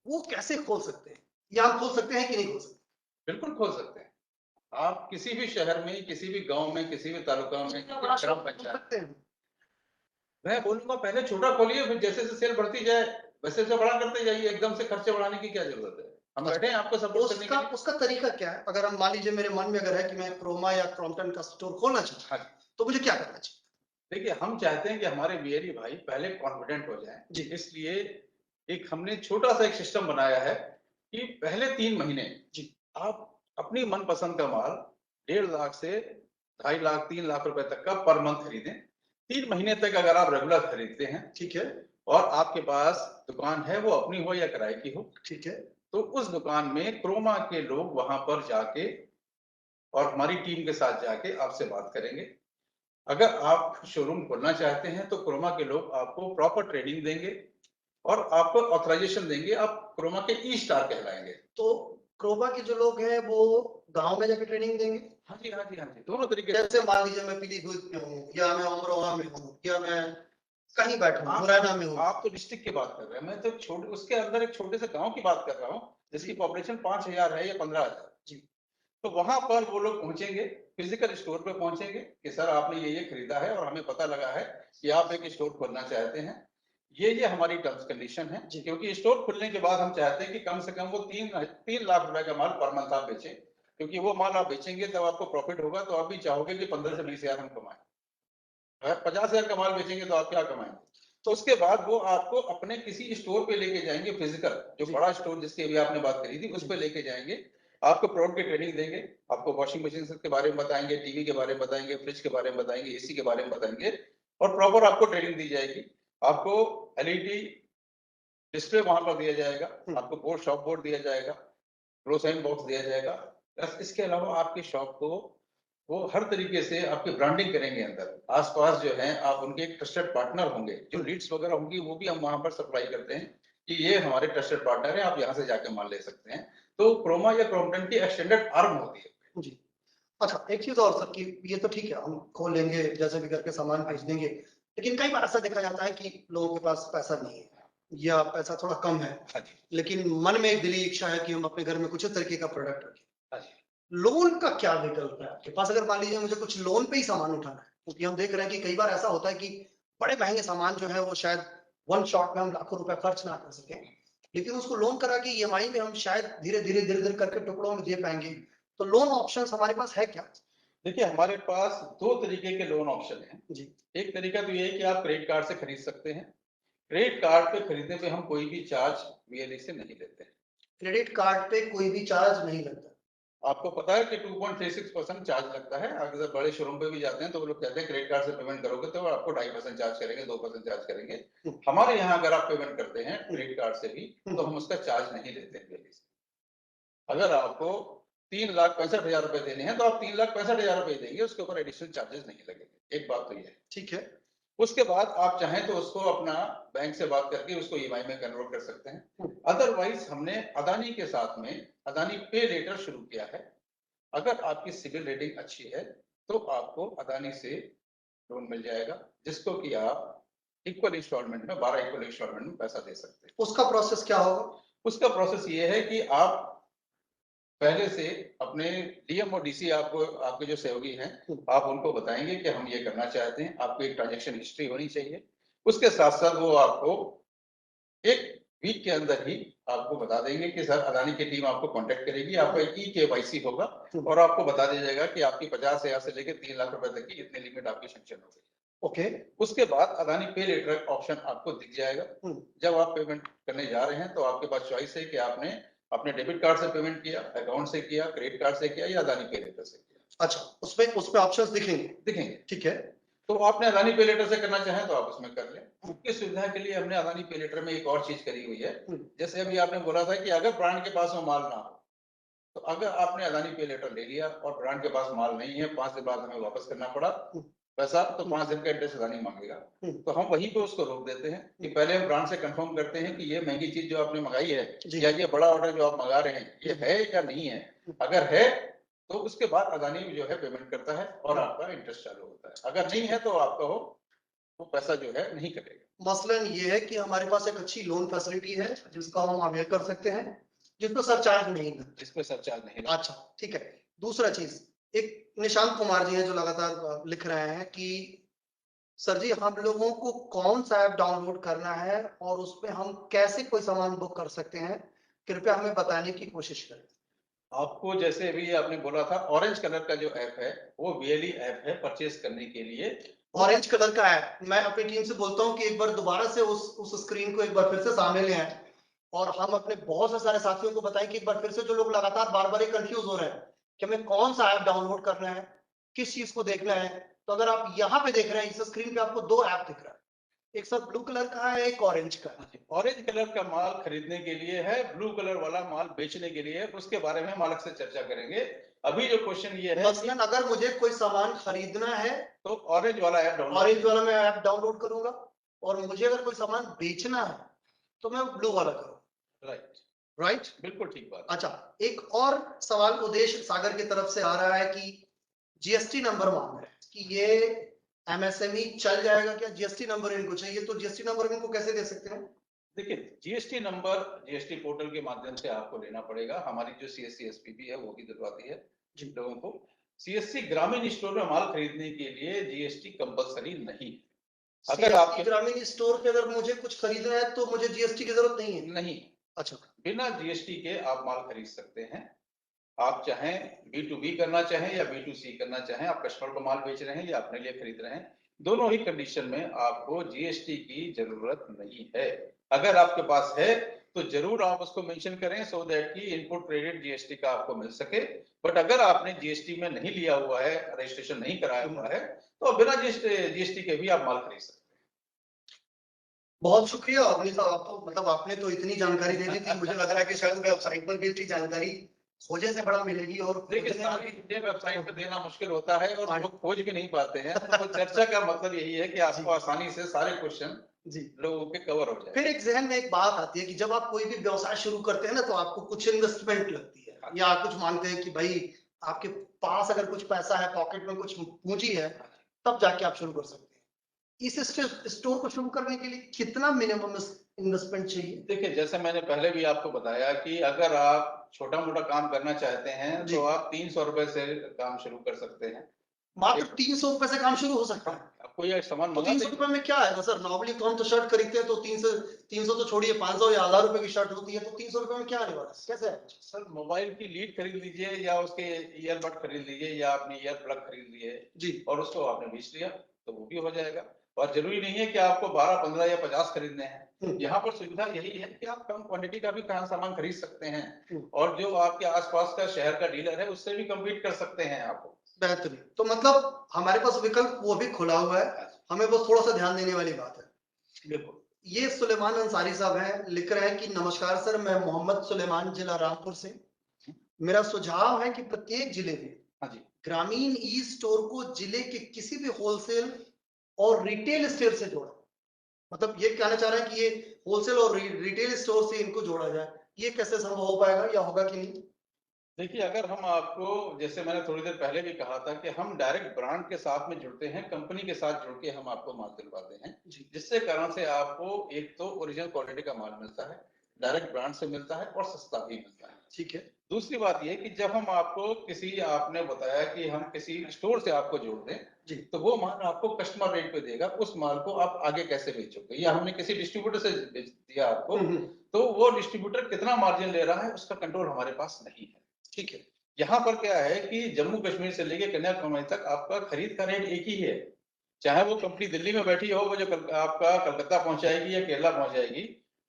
A: वो कैसे खोल सकते हैं, या हम खोल सकते हैं कि नहीं खोल सकते?
B: बिल्कुल खोल सकते हैं। आप किसी भी शहर में, किसी भी गांव में, किसी भी तालुका में,
A: इतना बड़ा
B: ग्राम
A: शोरूम खोल
B: पंचायत,
A: सकते हैं?
B: मैं बोलूंगा पहले छोटा खोलिए, फिर जैसे जैसे सेल बढ़ती जाए वैसे वैसे बड़ा करते जाइए। एकदम से खर्चे बढ़ाने की क्या जरूरत है? हम बैठे हैं आपको सपोर्ट करने के
A: उसका
B: लिए।
A: उसका तरीका क्या है? अगर हम मान लीजिए मेरे मन में अगर है कि मैं क्रोमा या क्रॉम्पटन का स्टोर खोलना चाहता
B: हाँ
A: हूं,
B: जी।
A: तो मुझे क्या करना चाहिए?
B: देखिए, हम चाहते हैं कि हमारे बीएलई भाई पहले कॉन्फिडेंट हो जाएं।
A: जी।
B: इसलिए एक हमने छोटा सा एक सिस्टम बनाया है कि पहले 3 महीने
A: जी।
B: आप अपनी मनपसंद का माल 1.5 लाख से 2.5 लाख 3 लाख रुपए तक का पर मंथ खरीदें। 3 महीने तक अगर आप रेगुलर खरीदते हैं
A: ठीक है।
B: और आपके पास दुकान है, वो अपनी हो या किराए की हो,
A: ठीक है।
B: तो उस दुकान में क्रोमा के लोग वहां पर जाके और हमारी टीम के साथ जाके आपसे बात करेंगे। अगर आप शोरूम खोलना चाहते हैं तो क्रोमा के लोग आपको प्रॉपर ट्रेनिंग देंगे और आपको ऑथराइजेशन देंगे। आप क्रोमा के ई स्टार कहलाएंगे।
A: तो क्रोमा के जो लोग हैं वो गांव में जाके ट्रेनिंग देंगे?
B: हाँ जी, हाँ जी, हाँ जी, दोनों तरीके से।
A: जैसे मान लीजिए मैं पीलीभीत में हूँ, या मैं अमरोहा में हूँ, या मैं कहीं बैठा हूँ, मुरैना में हूँ।
B: आप तो डिस्ट्रिक्ट की बात कर रहे हैं, मैं तो छोटे उसके अंदर एक छोटे से गांव की बात कर रहा हूँ जिसकी पॉपुलेशन 5,000 है या 15,000।
A: जी।
B: तो वहां पर वो लोग पहुंचेंगे, फिजिकल स्टोर पे पहुंचेंगे कि सर आपने ये खरीदा है और हमें पता लगा है कि आप एक स्टोर खोलना चाहते हैं। ये हमारी टर्म्स कंडीशन है, क्योंकि स्टोर खुलने के बाद हम चाहते हैं कि कम से कम वो 3 लाख रुपए का माल पर मंथ आप बेचें, क्योंकि वो माल आप बेचेंगे तब आपको प्रॉफिट होगा। तो आप भी चाहोगे कि 15 से 20 हजार हम कमाएं। अगर 50,000 का माल बेचेंगे तो आप क्या कमाएंगे? तो उसके बाद वो आपको अपने किसी स्टोर पे लेके जाएंगे, फिजिकल जो बड़ा स्टोर जिसकी अभी आपने बात करी थी, उस पे लेके जाएंगे। आपको प्रोडक्ट की ट्रेनिंग देंगे, आपको वॉशिंग मशीन के बारे में बताएंगे, टीवी के बारे में बताएंगे, फ्रिज के बारे में बताएंगे, एसी के बारे में बताएंगे और प्रॉपर आपको ट्रेनिंग दी जाएगी। आपको एलईडी डिस्प्ले वहां पर दिया जाएगा, आपको बोर्ड शॉप बोर्ड दिया जाएगा, ग्रोसाइन बॉक्स दिया जाएगा। प्लस इसके अलावा आपकी शॉप को वो हर तरीके से आपकी ब्रांडिंग करेंगे। अंदर आसपास जो है आप उनके एक ट्रस्टेड पार्टनर होंगे, जो लीड्स वगैरह होंगी वो भी हम वहां पर सप्लाई करते हैं कि ये हमारे ट्रस्टेड पार्टनर है, आप यहाँ से जाके माल ले सकते हैं। तो क्रोमा या क्रॉम्पटन की एक्सटेंडेड आर्म होती है।
A: जी। अच्छा, एक चीज और सर, कि ये तो ठीक है, हम खोल लेंगे, जैसे भी करके सामान बेच देंगे, लेकिन कई बार ऐसा देखा जाता है कि लोगों के पास पैसा नहीं है या पैसा थोड़ा कम है,
B: हाँ जी,
A: लेकिन मन में एक दिली इच्छा है कि हम अपने घर में कुछ इस तरीके का प्रोडक्ट रखें।
B: हाँ जी।
A: लोन का क्या विकल्प है आपके पास? अगर मान लीजिए मुझे कुछ लोन पे ही सामान उठाना है, क्योंकि हम देख रहे हैं कि कई बार ऐसा होता है कि बड़े महंगे सामान जो है वो शायद वन शॉट में हम लाखों रुपए खर्च ना कर सकें, लेकिन उसको लोन करा के ईएमआई में हम शायद धीरे धीरे धीरे धीरे करके टुकड़ों में दे पाएंगे। तो लोन ऑप्शन हमारे पास है क्या?
B: देखिए, हमारे पास 2 तरीके के लोन ऑप्शन हैं।
A: जी।
B: एक तरीका तो ये है कि आप क्रेडिट कार्ड से खरीद सकते हैं। क्रेडिट कार्ड पे खरीदने पे हम कोई भी चार्ज बीएलई से नहीं लेते हैं।
A: क्रेडिट कार्ड पे कोई भी चार्ज नहीं लगता?
B: आपको पता है कि 2.36% चार्ज लगता है। अगर बड़े शोरूम पे भी जाते हैं तो वो लोग कहते हैं क्रेडिट कार्ड से पेमेंट करोगे तो आपको 2.5% चार्ज करेंगे, 2% चार्ज करेंगे। हमारे यहाँ अगर आप पेमेंट करते हैं क्रेडिट कार्ड से भी तो हम उसका चार्ज नहीं लेते हैं बीएलई से। अगर आपको 3,65,000 रुपए देने हैं तो आप 3,65,000 रुपए देंगे, उसके ऊपर एडिशनल चार्जेस नहीं लगेंगे। एक बात तो ये है।
A: ठीक है।
B: उसके बाद आप चाहें तो उसको अपना बैंक से बात करके उसको ईएमआई में कन्वर्ट कर सकते हैं। अदरवाइज हमने अदानी के साथ में अदानी पे लेटर शुरू किया है। अगर आपकी सिविल रेटिंग अच्छी है तो आपको अदानी से लोन मिल जाएगा, जिसको कि आप इक्वल इंस्टॉलमेंट में 12 इक्वल इंस्टॉलमेंट में पैसा दे सकते हैं।
A: उसका प्रोसेस क्या होगा?
B: उसका प्रोसेस ये है कि आप पहले से अपने डीएम और डीसी, आपको आपके जो सहयोगी हैं, आप उनको बताएंगे कि हम ये करना चाहते हैं। आपको एक ट्रांजैक्शन हिस्ट्री होनी चाहिए। उसके साथ साथ वो आपको एक वीक के अंदर ही आपको बता देंगे कि सर अदानी की टीम आपको कांटेक्ट करेगी, आपका एक ई-केवाईसी होगा और आपको बता दिया जाएगा कि आपकी 50,000 से लेकर 3 लाख रुपए तक की इतनी लिमिट आपकी सैंक्शन हो गई।
A: ओके।
B: उसके बाद अदानी पे लेटर ऑप्शन आपको दिख जाएगा। जब आप पेमेंट करने जा रहे हैं तो आपके पास चॉइस है कि आपने अपने डेबिट कार्ड से पेमेंट किया, अकाउंट से किया, क्रेडिट कार्ड से किया या अदानी पे लेटर से किया।
A: अच्छा, उसपे ऑप्शंस दिखेंगे। ठीक है।
B: तो आपने अदानी पे लेटर से करना चाहें तो आप उसमें कर लें। आपकी सुविधा के लिए हमने अदानी पे लेटर में एक और चीज करी हुई है। जैसे अभी आपने बोला था कि अगर ब्रांड के पास वो माल ना हो, तो अगर आपने अदानी पे लेटर ले लिया और ब्रांड के पास माल नहीं है, 5 दिन बाद हमें वापस करना पड़ा, पैसा तो 5 दिन का इंटरेस्ट अदानी मांगेगा। तो हम वहीं पे उसको रोक देते हैं कि पहले हम ब्रांड से कंफर्म करते हैं कि ये महंगी चीज जो आपने मंगाई है या ये बड़ा ऑर्डर जो आप मंगा रहे हैं ये है या नहीं है। अगर है तो उसके बाद अदानी जो है पेमेंट करता है और आपका इंटरेस्ट चालू होता है। अगर नहीं है तो आपका वो पैसा जो है नहीं कटेगा।
A: मसलन ये है कि हमारे पास एक अच्छी लोन फैसिलिटी है जिसका हम अवेयर कर सकते हैं, जिसमें सरचार्ज नहीं लगता।
B: जिसपे सरचार्ज नहीं।
A: अच्छा ठीक है। दूसरा चीज, एक निशांत कुमार जी हैं जो लगातार लिख रहे हैं कि सर जी हम लोगों को कौन सा ऐप डाउनलोड करना है और उसमें हम कैसे कोई सामान बुक कर सकते हैं, कृपया हमें बताने की कोशिश करें।
B: आपको जैसे अभी आपने बोला था ऑरेंज कलर का जो ऐप है वो वीएलई ऐप है परचेज करने के लिए।
A: ऑरेंज कलर का ऐप, मैं अपनी टीम से बोलता हूँ कि एक बार दोबारा से उस स्क्रीन को एक बार फिर से सामने ले आए और हम अपने बहुत से सारे साथियों को बताएं कि एक बार फिर से जो लोग लगातार बार बार कंफ्यूज हो रहे हैं कि हमें कौन सा ऐप डाउनलोड करना है, किस चीज को देखना है। तो अगर आप यहाँ पे देख रहे हैं इस स्क्रीन पे आपको 2 ऐप दिख रहा है, एक सर ब्लू कलर का है, एक ऑरेंज का है।
B: ऑरेंज कलर का माल खरीदने के लिए है, ब्लू कलर वाला माल बेचने के लिए है, उसके बारे में हम अलग से चर्चा करेंगे। अभी जो क्वेश्चन ये है
A: मसलन अगर मुझे कोई सामान खरीदना है
B: तो ऑरेंज वाला ऐप डाउनलोड,
A: ऑरेंज वाला मैं ऐप डाउनलोड करूंगा, और मुझे अगर कोई सामान बेचना है तो मैं ब्लू वाला करूंगा। राइट,
B: बिल्कुल ठीक बात।
A: अच्छा, एक और सवाल उदेश सागर की तरफ से आ रहा है कि जीएसटी नंबर मांग रहे हैं कि ये एमएसएमई चल जाएगा क्या, जीएसटी नंबर इनको चाहिए, तो जीएसटी नंबर इनको कैसे दे सकते हैं?
B: देखिए जीएसटी नंबर जीएसटी पोर्टल के माध्यम से आपको लेना पड़ेगा। हमारी जो सीएससी एसपीपी है वो भी दिलवाती है लोगों को। सीएससी ग्रामीण स्टोर में माल खरीदने के लिए जीएसटी कंपलसरी नहीं है। अगर आपके
A: ग्रामीण स्टोर पे अगर मुझे कुछ खरीदना है तो मुझे जीएसटी की जरूरत नहीं है?
B: नहीं।
A: अच्छा,
B: बिना जीएसटी के आप माल खरीद सकते हैं। आप चाहें B2B करना चाहें या B2C करना चाहें, आप कस्टमर को माल बेच रहे हैं या अपने लिए खरीद रहे हैं, दोनों ही कंडीशन में आपको जीएसटी की जरूरत नहीं है। अगर आपके पास है तो जरूर आप उसको मेंशन करें सो दैट कि इनपुट क्रेडिट जीएसटी का आपको मिल सके। बट अगर आपने जीएसटी में नहीं लिया हुआ है, रजिस्ट्रेशन नहीं कराया हुआ है, तो बिना जीएसटी के भी आप माल खरीद सकते हैं।
A: बहुत शुक्रिया अवनी साहब, आपको मतलब आपने तो इतनी जानकारी दे दी थी, मुझे लग रहा है कि शायद वेबसाइट पर भी इतनी जानकारी खोजे से बड़ा मिलेगी। और
B: देखिए सारी चीजें वेबसाइट पर देना मुश्किल होता है और लोग खोज भी नहीं पाते हैं। तो चर्चा का मतलब यही है कि आपको आसानी से सारे क्वेश्चन
A: जी
B: लोगों के कवर हो जाए।
A: फिर एक जहन में एक बात आती है कि जब आप कोई भी व्यवसाय शुरू करते हैं ना तो आपको कुछ इन्वेस्टमेंट लगती है या कुछ मानते हैं कि भाई आपके पास अगर कुछ पैसा है, पॉकेट में कुछ पूंजी है, तब जाके आप शुरू कर सकते हैं। इस स्टोर को शुरू करने के लिए कितना मिनिमम इन्वेस्टमेंट चाहिए?
B: देखिए जैसे मैंने पहले भी आपको बताया कि अगर आप छोटा मोटा काम करना चाहते हैं तो आप 300 रुपए से काम शुरू कर सकते हैं।
A: मात्र 300 रुपए से काम शुरू हो सकता है?
B: आपको ये सामान
A: तो 300 रुपए में क्या है सर? नॉर्मली तो हम तो शर्ट खरीदते हैं तो 300 तो छोड़िए, 500 या 1000 रुपए की शर्ट होती है, तो 300 रुपए में क्या आने वाला है, कैसे है?
B: सर मोबाइल की लीड खरीद लीजिए या उसके ईयरबड खरीद लीजिए या आपने ईयर प्लग खरीद लिए
A: जी
B: और उसको आपने बेच लिया तो वो भी हो जाएगा। और जरूरी नहीं है कि आपको 12, 15 या 50 खरीदने हैं। यहाँ पर सुविधा यही है कि आप कम क्वांटिटी का भी सामान खरीद सकते हैं और जो आपके आसपास का शहर का डीलर है उससे भी कम्पीट कर सकते हैं आप।
A: बेहतरीन, तो मतलब हमारे पास विकल्प वो भी खुला हुआ है, हमें बस थोड़ा सा ध्यान देने वाली बात है।
B: बिल्कुल।
A: ये सुलेमान अंसारी साहब हैं, लिख रहे हैं कि नमस्कार सर, मैं मोहम्मद सुलेमान, जिला रामपुर से। मेरा सुझाव है कि प्रत्येक जिले में ग्रामीण ई स्टोर को जिले के किसी भी होलसेल और रिटेल स्टोर से जोड़ा। मतलब ये कहना चाह रहे हैं कि ये होलसेल और रिटेल स्टोर से इनको जोड़ा जाए, ये कैसे संभव हो पाएगा या होगा कि नहीं?
B: देखिए अगर हम आपको, जैसे मैंने थोड़ी देर पहले भी कहा था कि हम डायरेक्ट ब्रांड के साथ में जुड़ते हैं, कंपनी के साथ जुड़ के हम आपको माल दिलवाते हैं, जिससे कारण से आपको एक तो ओरिजिनल क्वालिटी का माल मिलता है, डायरेक्ट ब्रांड से मिलता है और सस्ता भी मिलता है।
A: ठीक है।
B: दूसरी बात यह कि जब हम आपको आपने बताया कि हम किसी स्टोर से आपको जोड़ दें तो वो माल आपको कस्टमर रेट पे देगा, उस माल को आप आगे कैसे बेचोगे, या हमने किसी डिस्ट्रीब्यूटर से बेच दिया आपको तो वो डिस्ट्रीब्यूटर कितना मार्जिन ले रहा है उसका कंट्रोल हमारे पास नहीं है। ठीक है। यहाँ पर क्या है कि जम्मू कश्मीर से लेके कन्याकुमारी तक आपका खरीद का रेट एक ही है, चाहे वो कंपनी दिल्ली में बैठी हो, वो जो आपका कलकत्ता पहुंचाएगी या केरला पहुंचाएगी,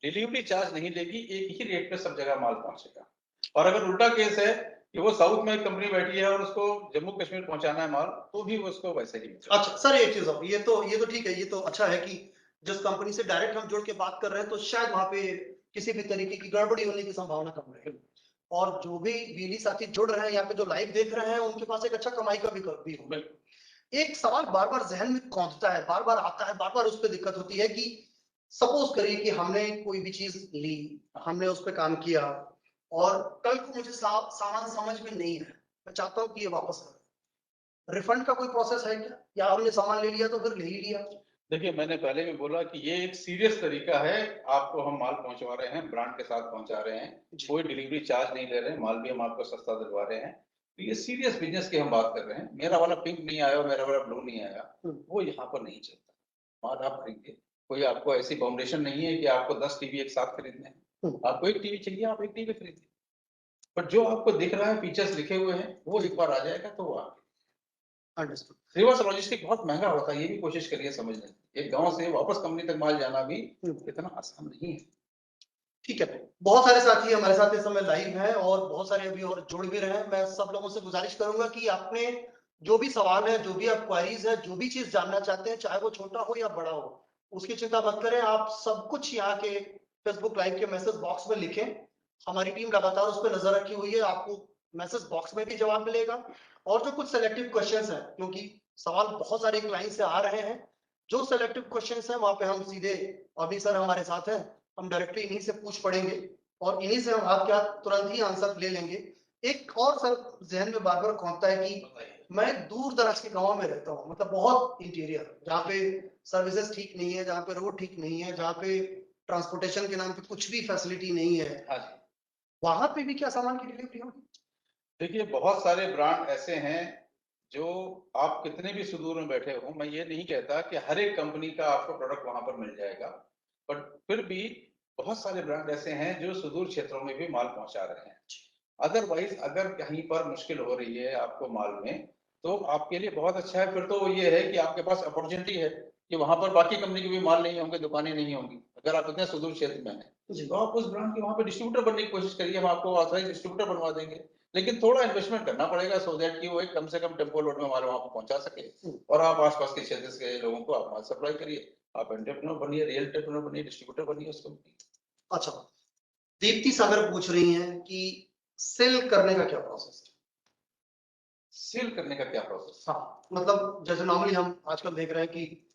B: डिलीवरी चार्ज नहीं लेगी, एक ही रेट पे सब जगह माल पहुंचेगा। और अगर उल्टा केस है कि वो साउथ में एक कंपनी बैठी है और उसको जम्मू कश्मीर पहुंचाना है माल, तो भी उसको वैसे ही मिलेगा।
A: अच्छा सर, एक चीज और, ये तो ठीक है, ये तो अच्छा है कि जिस कंपनी से डायरेक्ट हम जुड़ के बात कर रहे हैं तो शायद वहां पे किसी भी तरीके की गड़बड़ी होने की संभावना कम रहेगी। और जो भी बीली साथी जुड़ रहे हैं यहाँ पे, जो लाइव देख रहे हैं, उनके पास एक अच्छा कमाई का विकल्प भी होगा। एक सवाल बार बार जहन में कौंधता है, बार बार आता है, बार बार उस पर दिक्कत होती है कि सपोज करिए कि हमने कोई भी चीज ली, हमने उस पर काम किया और कल को मुझे सामान समझ में नहीं है, मैं चाहता हूँ कि ये वापस करें, रिफंड का कोई प्रोसेस है क्या, या हमने सामान ले लिया तो फिर ले ही लिया?
B: देखिए, मैंने पहले भी बोला कि ये एक सीरियस तरीका है, आपको हम माल पहुंचवा रहे हैं, ब्रांड के साथ पहुंचा रहे हैं, कोई डिलीवरी चार्ज नहीं ले रहे हैं, माल भी हम आपको सस्ता दिलवा रहे हैं। तो ये सीरियस बिजनेस की हम बात कर रहे हैं। मेरा वाला पिंक नहीं आया, मेरा वाला ब्लू नहीं आया, वो यहाँ पर नहीं चलता। माल आप खरीदिए, कोई आपको ऐसी बाउंडेशन नहीं है कि आपको 10 टीवी एक साथ खरीदने हैं। आपको एक टीवी चाहिए, आप एक टीवी खरीदिए, पर जो आपको दिख रहा है, फीचर्स लिखे हुए हैं, वो एक बार आ जाएगा तो वो आ
A: अंडरस्टूड।
B: रिवर्स लॉजिस्टिक बहुत महंगा होता है, ये भी कोशिश करिए समझने की। एक गांव से वापस कंपनी तक माल जाना भी इतना आसान नहीं है।
A: ठीक है, बहुत सारे साथी हमारे साथ इस समय लाइव हैं और बहुत सारे अभी और जुड़ भी रहे हैं। मैं सब लोगों से गुजारिश करूंगा कि आपने जो भी सवाल है, जो भी आप क्वारीज है, जो भी चीज जानना चाहते हैं, चाहे वो छोटा हो या बड़ा हो, उसकी चिंता मत करें। आप सब कुछ यहाँ के फेसबुक लाइव के मैसेज बॉक्स में लिखें, हमारी टीम लगातार उस पर नजर रखी हुई है, आपको मैसेज बॉक्स में भी जवाब मिलेगा। और जो कुछ सेलेक्टिव क्वेश्चंस हैं, क्योंकि सवाल बहुत सारे क्लाइंट से आ रहे हैं, जो सेलेक्टिव क्वेश्चंस हैं वहां पे हम सीधे, अभी सर हमारे साथ हैं, हम डायरेक्टली इन्हीं से पूछ पड़ेंगे और इन्हीं से हम आपके हाथ तुरंत ही आंसर ले लेंगे। एक और सर जहन में बार बार घूमता है कि मैं दूर दराज के गांव में रहता हूँ, मतलब बहुत इंटीरियर, जहाँ पे सर्विसेज ठीक नहीं है, जहाँ पे रोड ठीक नहीं है, जहाँ पे ट्रांसपोर्टेशन के नाम पे कुछ भी फैसिलिटी नहीं है, वहां पे भी क्या सामान की डिलीवरी होगी?
B: देखिए, बहुत सारे ब्रांड ऐसे हैं जो आप कितने भी सुदूर में बैठे हो, मैं ये नहीं कहता कि हर एक कंपनी का आपको प्रोडक्ट वहां पर मिल जाएगा, बट फिर भी बहुत सारे ब्रांड ऐसे हैं जो सुदूर क्षेत्रों में भी माल पहुंचा रहे हैं। अदरवाइज अगर कहीं पर मुश्किल हो रही है आपको माल में, तो आपके लिए बहुत अच्छा है। फिर तो ये है कि आपके पास अपॉर्चुनिटी है कि वहां पर बाकी कंपनी के भी माल नहीं होंगे, दुकानें नहीं होंगी। अगर आप इतने सुदूर क्षेत्र में हैं तो आप उस ब्रांड के वहां पर डिस्ट्रीब्यूटर बनने की कोशिश करिए, हम आपको ऑथराइज डिस्ट्रीब्यूटर बनवा देंगे। लेकिन थोड़ा इन्वेस्टमेंट करना पड़ेगा सो दैट कि वो एक कम से कम टेम्पो लोड में माल वहां पर पहुंचा सके और आप आसपास के क्षेत्र के लोगों को आप माल सप्लाई करिए। आप एंटरप्रेन्योर बनिए, रियल एंटरप्रेन्योर बनिए, डिस्ट्रीब्यूटर बनिए उस कंपनी।
A: अच्छा, दीप्ति सागर पूछ रही हैं कि सेल करने का क्या प्रोसेस है?
B: सेल करने का क्या प्रोसेस?
A: हाँ, मतलब जैसे नॉर्मली हम आजकल देख रहे हैं कि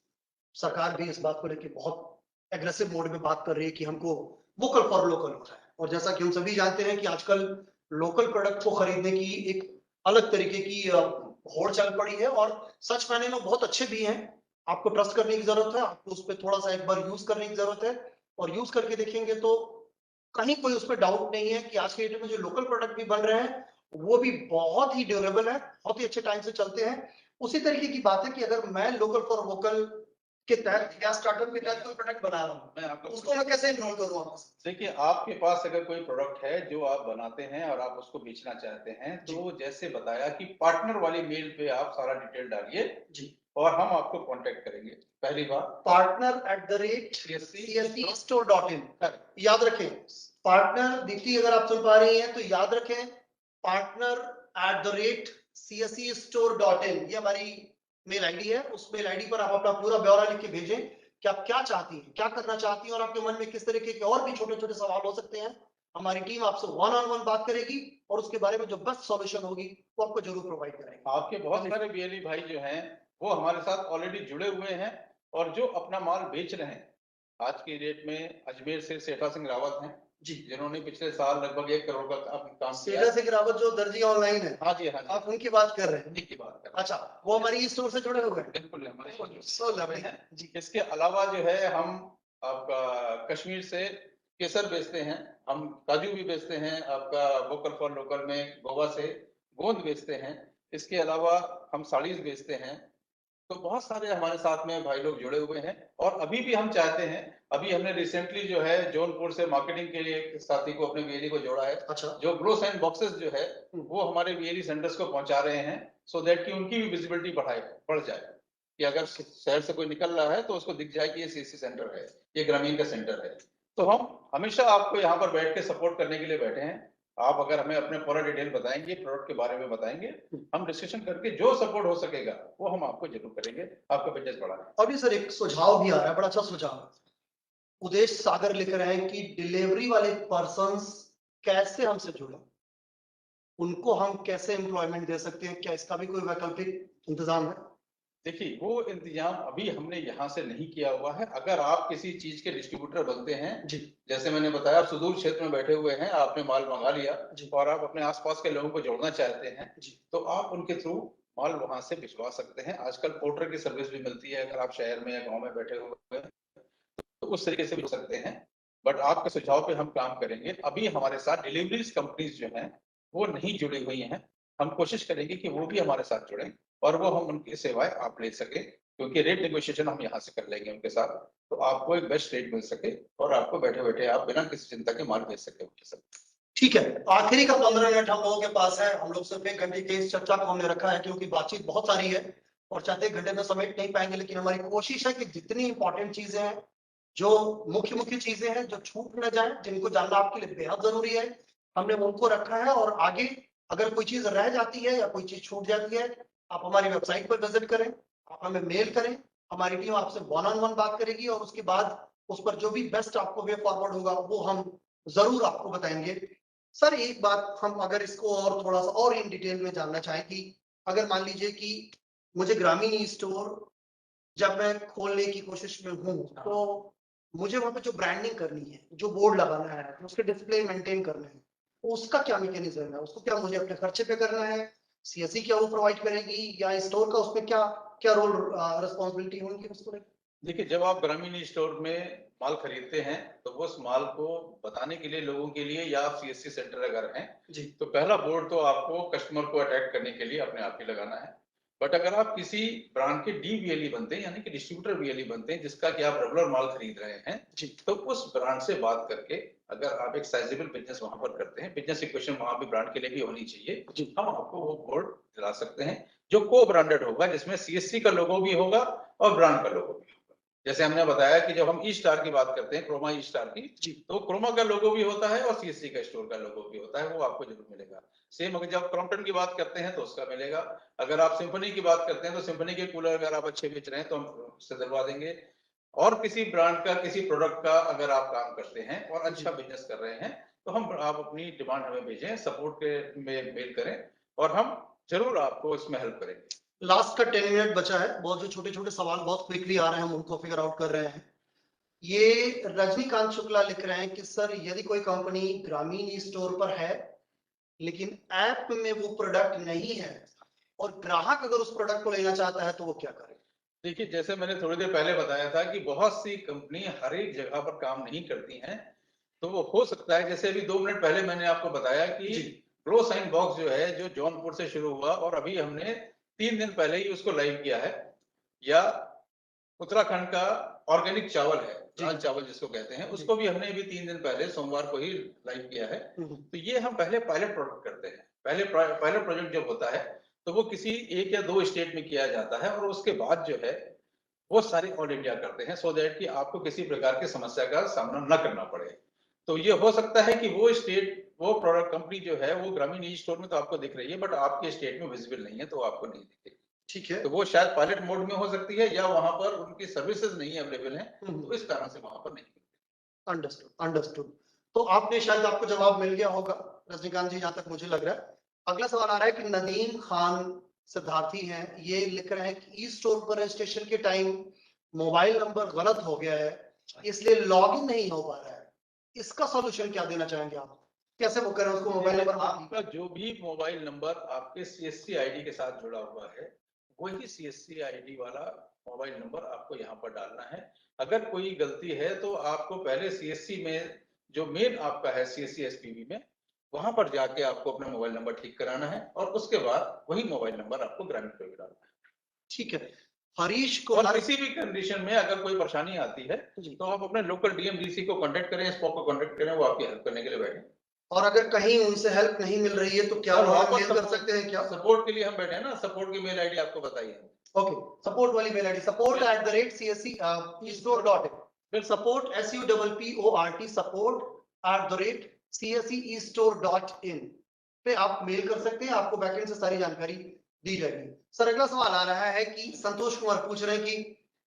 A: सरकार भी इस बात को लेकर बहुत एग्रेसिव मोड में बात कर रही है कि हमको वोकल फॉर लोकल होना है, और जैसा कि हम सभी जानते हैं कि आजकल लोकल प्रोडक्ट को खरीदने की एक अलग तरीके की होड़ चल पड़ी है, और सच मायने में बहुत अच्छे भी हैं। आपको ट्रस्ट करने की जरूरत है, आपको उस पर थोड़ा सा एक बार यूज करने की जरूरत है, और यूज करके देखेंगे तो कहीं कोई उस पर डाउट नहीं है कि आज के डेट में जो लोकल प्रोडक्ट भी बन रहे हैं वो भी बहुत ही ड्यूरेबल है, बहुत ही अच्छे टाइम से चलते हैं। उसी तरीके की बात है कि अगर मैं लोकल फॉर वोकल के तहत या स्टार्टअप के तहत कोई प्रोडक्ट बना रहा हूँ,
B: मैं आपको
A: उसको मैं कैसे इनरोल करूँ?
B: देखिए, आपके पास अगर कोई प्रोडक्ट है जो आप बनाते हैं और आप उसको बेचना चाहते हैं, तो जैसे बताया कि पार्टनर वाली मेल पे आप सारा डिटेल डालिए जी, और हम आपको कांटेक्ट करेंगे। पहली बात,
A: partner@cscstore.in, याद रखें पार्टनर। दीप्ति अगर आप सुन पा रही हैं तो याद रखें partner@cscstore.in, ये हमारी मेल आईडी है। उस मेल आईडी पर आप अपना पूरा ब्यौरा लिख के भेजें कि आप क्या चाहती हैं, क्या करना चाहती हैं, और आपके मन में किस तरीके के और भी छोटे छोटे सवाल हो सकते हैं। हमारी टीम आपसे वन ऑन वन बात करेगी और उसके बारे में जो बेस्ट सॉल्यूशन होगी वो आपको जरूर प्रोवाइड करेंगे।
B: आपके बहुत सारे बीएलई भाई जो हैं वो हमारे साथ ऑलरेडी जुड़े हुए हैं और जो अपना माल बेच रहे हैं। आज की डेट में अजमेर से सेठा सिंह रावत हैं जी, जिन्होंने पिछले साल लगभग 1 करोड़ का काम किया।
A: सेठा सिंह रावत जो दर्जी ऑनलाइन है,
B: हाँ जी, हाँ जी,
A: आप उनकी बात कर रहे हैं?
B: उन्हीं की बात कर रहे हैं।
A: अच्छा, वो हमारी स्टोर से जुड़े हुए हैं?
B: बिल्कुल, हमारे
A: सो लवली
B: जी। इसके अलावा जो है हम आपका कश्मीर से केसर बेचते हैं, हम काजू भी बेचते हैं, आपका वोकल फॉर लोकल में गोवा से गोंद बेचते हैं। इसके अलावा हम साड़ीज बेचते हैं। तो बहुत सारे हमारे साथ में भाई लोग जुड़े हुए हैं और अभी भी हम चाहते हैं। अभी हमने रिसेंटली जो है जौनपुर से मार्केटिंग के लिए एक साथी को अपने वीएलई को जोड़ा है। अच्छा, जो ग्रो साइन बॉक्सेस जो है वो हमारे वीएलई सेंटर्स को पहुंचा रहे हैं, सो दैट कि उनकी भी विजिबिलिटी बढ़ जाए कि अगर शहर से कोई निकल रहा है तो उसको दिख जाए कि ये सीएससी सेंटर है, ये ग्रामीण का सेंटर है। तो हम हमेशा आपको यहाँ पर बैठ के सपोर्ट करने के लिए बैठे हैं। आप अगर हमें अपने पूरा डिटेल बताएंगे, प्रोडक्ट के बारे में बताएंगे, हम डिस्कशन करके जो सपोर्ट हो सकेगा वो हम आपको जरूर करेंगे, आपका बिजनेस बढ़ाने।
A: अभी सर एक सुझाव भी आ रहा है, बड़ा अच्छा सुझाव। उदेश सागर लिख रहे हैं कि डिलीवरी वाले पर्संस कैसे हमसे जुड़े, उनको हम कैसे एम्प्लॉयमेंट दे सकते हैं, क्या इसका भी कोई वैकल्पिक इंतजाम है?
B: देखिए वो इंतजाम अभी हमने यहाँ से नहीं किया हुआ है। अगर आप किसी चीज के डिस्ट्रीब्यूटर बनते हैं,
A: जी
B: जैसे मैंने बताया आप सुदूर क्षेत्र में बैठे हुए हैं, आपने माल मंगा लिया
A: जी
B: और आप अपने आसपास के लोगों को जोड़ना चाहते हैं,
A: जी
B: तो आप उनके थ्रू माल वहां से भिजवा सकते हैं। आजकल पोर्टर की सर्विस भी मिलती है, अगर आप शहर में या गाँव में बैठे हुए हैं तो उस तरीके से भी हो सकते हैं। बट आपके सुझाव पे हम काम करेंगे। अभी हमारे साथ डिलीवरीज कंपनीज जो हैं वो नहीं जुड़ी हुई हैं। हम कोशिश करेंगे कि वो भी हमारे साथ जुड़ें और वो हम उनकी सेवाएं आप ले सके, क्योंकि रेट नेगोशिएशन हम यहाँ से कर लेंगे उनके साथ, तो आपको एक बेस्ट रेट मिल सके और आपको बैठे बैठे आप बिना किसी चिंता के माल भेज सके उनके साथ।
A: ठीक है। आखिरी का 15 मिनट हम लोगों के पास है। हम लोग सिर्फ 1 घंटे की इस चर्चा को हमने रखा है क्योंकि बातचीत बहुत सारी है और चाहते 1 घंटे में समेट नहीं पाएंगे, लेकिन हमारी कोशिश है कि जितनी इंपॉर्टेंट चीजें हैं, जो मुख्य मुख्य चीजें हैं, जो छूट न जाए, जिनको जानना आपके लिए बेहद जरूरी है, हमने उनको रखा है। और आगे अगर कोई चीज रह जाती है या कोई चीज छूट जाती है, आप हमारी वेबसाइट पर विजिट करें, आप हमें मेल करें, हमारी टीम आपसे 1-on-1 बात करेगी और उसके बाद उस पर जो भी बेस्ट आपको वे फॉरवर्ड होगा वो हम जरूर आपको बताएंगे। सर एक बात हम अगर इसको और थोड़ा सा और इन डिटेल में जानना चाहें कि अगर मान लीजिए कि मुझे ग्रामीण ई स्टोर जब मैं खोलने की कोशिश में हूँ, तो मुझे वहां पे जो ब्रांडिंग करनी है, जो बोर्ड लगाना है, उसके डिस्प्ले मेंटेन करना है, उसका क्या मैकेनिज्म है? उसको क्या मुझे अपने खर्चे पे करना है? सीएससी क्या वो प्रोवाइड करेगी या स्टोर का उसमें क्या क्या रोल रिस्पॉन्सिबिलिटी होगी उसको लेकर?
B: देखिए जब आप ग्रामीण स्टोर में माल खरीदते हैं तो उस माल को बताने के लिए लोगों के लिए, या आप सीएससी सेंटर अगर हैं,
A: जी
B: तो पहला बोर्ड तो आपको कस्टमर को अट्रैक्ट करने के लिए अपने आप ही लगाना है। बट अगर आप किसी ब्रांड के डीवीएलई बनते हैं, यानी कि डिस्ट्रीब्यूटर वीएलई बनते हैं, जिसका कि आप रेगुलर माल खरीद रहे हैं,
A: जी
B: तो उस ब्रांड से बात करके अगर आप एक साइजेबल बिजनेस वहां पर करते हैं, बिजनेस इक्वेशन वहां पे ब्रांड के लिए भी होनी चाहिए,
A: जी
B: हम आपको वो बोर्ड दिला सकते हैं जो को ब्रांडेड होगा, जिसमें सीएससी का लोगो भी होगा और ब्रांड का लोगो भी। जैसे हमने बताया कि जब हम ई स्टार की बात करते हैं, क्रोमा ई स्टार की,
A: जी
B: तो क्रोमा का लोगो भी होता है और सीएससी का स्टोर का लोगो भी होता है, वो आपको जरूर मिलेगा। सेम अगर जब क्रॉम्पटन की बात करते हैं तो उसका मिलेगा। अगर आप सिम्फनी की बात करते हैं तो सिम्फनी के कूलर अगर आप अच्छे बेच रहे हैं तो हम उससे दिलवा देंगे। और किसी ब्रांड का, किसी प्रोडक्ट का अगर आप काम करते हैं और अच्छा
A: जी
B: बिजनेस कर रहे हैं, तो हम आप अपनी डिमांड हमें भेजें, सपोर्ट के में मेल करें और हम जरूर आपको इसमें हेल्प करेंगे।
A: लास्ट का 10 मिनट बचा है। बहुत जो छोटे छोटे सवाल बहुत क्विकली आ रहे हैं, हम उनको फिगर आउट कर रहे हैं। ये रजनीकांत शुक्ला लिख रहे हैं कि सर यदि कोई कंपनी ग्रामीण ई स्टोर पर है लेकिन ऐप में वो प्रोडक्ट नहीं है और ग्राहक अगर उस प्रोडक्ट को लेना चाहता है तो वो क्या करे?
B: देखिए जैसे मैंने थोड़ी देर पहले बताया था कि बहुत सी कंपनी हर एक जगह पर काम नहीं करती हैं, तो वो हो सकता है, जैसे अभी 2 मिनट पहले मैंने आपको बताया कि
A: जी
B: ग्रो साइन बॉक्स जो है, जो जौनपुर से शुरू हुआ और अभी हमने 3 दिन पहले ही उसको लाइव किया है, या उत्तराखंड का ऑर्गेनिक चावल है,
A: जी
B: लाल चावल जिसको कहते हैं,
A: जी
B: उसको भी हमने अभी 3 दिन पहले सोमवार को ही लाइव किया है। तो ये हम पहले पायलट प्रोडक्ट करते हैं। पहले पायलट प्रोजेक्ट जब होता है तो वो किसी 1 या 2 स्टेट में किया जाता है और उसके बाद जो है वो सारे ऑल इंडिया करते हैं, सो दैट कि आपको किसी प्रकार की समस्या का सामना न करना पड़े। तो ये हो सकता है कि वो स्टेट, वो प्रोडक्ट कंपनी जो है वो ग्रामीण ई स्टोर में तो आपको दिख रही है, बट आपके स्टेट में विजिबल नहीं है, तो आपको नहीं दिखेगी।
A: ठीक है।
B: तो वो शायद पायलट मोड में हो सकती है, या वहां पर उनकी सर्विसेज नहीं अवेलेबल हैं, तो इस कारण से वहां पर नहीं।
A: Understood understood. तो आपने शायद आपको जवाब मिल गया होगा रजनीकांत जी, जहां तक मुझे लग रहा है। अगला सवाल आ रहा है कि नदीम खान सिद्धार्थी हैं, ये लिख रहे हैं कि ई स्टोर पर रजिस्ट्रेशन के टाइम मोबाइल नंबर गलत हो गया है, इसलिए लॉगिन नहीं हो पा रहा है। इसका सॉल्यूशन क्या देना चाहेंगे आप? कैसे वो करें उसको मोबाइल नंबर?
B: आपका जो भी मोबाइल नंबर आपके सीएससी आईडी के साथ जुड़ा हुआ है, वही सीएससी आईडी वाला मोबाइल नंबर आपको यहाँ पर डालना है। अगर कोई गलती है तो आपको पहले सीएससी में, जो मेन आपका है सीएससी एसपीबी में, वहां पर जाके आपको अपना मोबाइल नंबर ठीक कराना है और उसके बाद वही मोबाइल नंबर आपको ग्रामीण पे भी डालना है।
A: ठीक है। हरीश
B: और
A: कुमार
B: किसी भी कंडीशन में अगर कोई परेशानी आती है
A: जी,
B: तो आप अपने लोकल डीएमडीसी को कांटेक्ट करें, स्पॉक को कांटेक्ट करें, वो आपकी हेल्प करने के लिए बैठे।
A: और अगर कहीं उनसे हेल्प नहीं मिल रही है तो क्या
B: और
A: वो
B: वहां
A: हमें
B: पर
A: मेल कर सकते हैं क्या?
B: सपोर्ट के लिए हम बैठे हैं ना, सपोर्ट की मेल आईडी आपको बताइए।
A: ओके, सपोर्ट वाली मेल आईडी support@csc eastore.in, फिर support SUPPORT support@csceestore.in पे आप मेल कर सकते हैं, आपको बैकएंड से सारी जानकारी दी जाएगी। सर अगला सवाल आ रहा है कि संतोष कुमार पूछ रहे हैं कि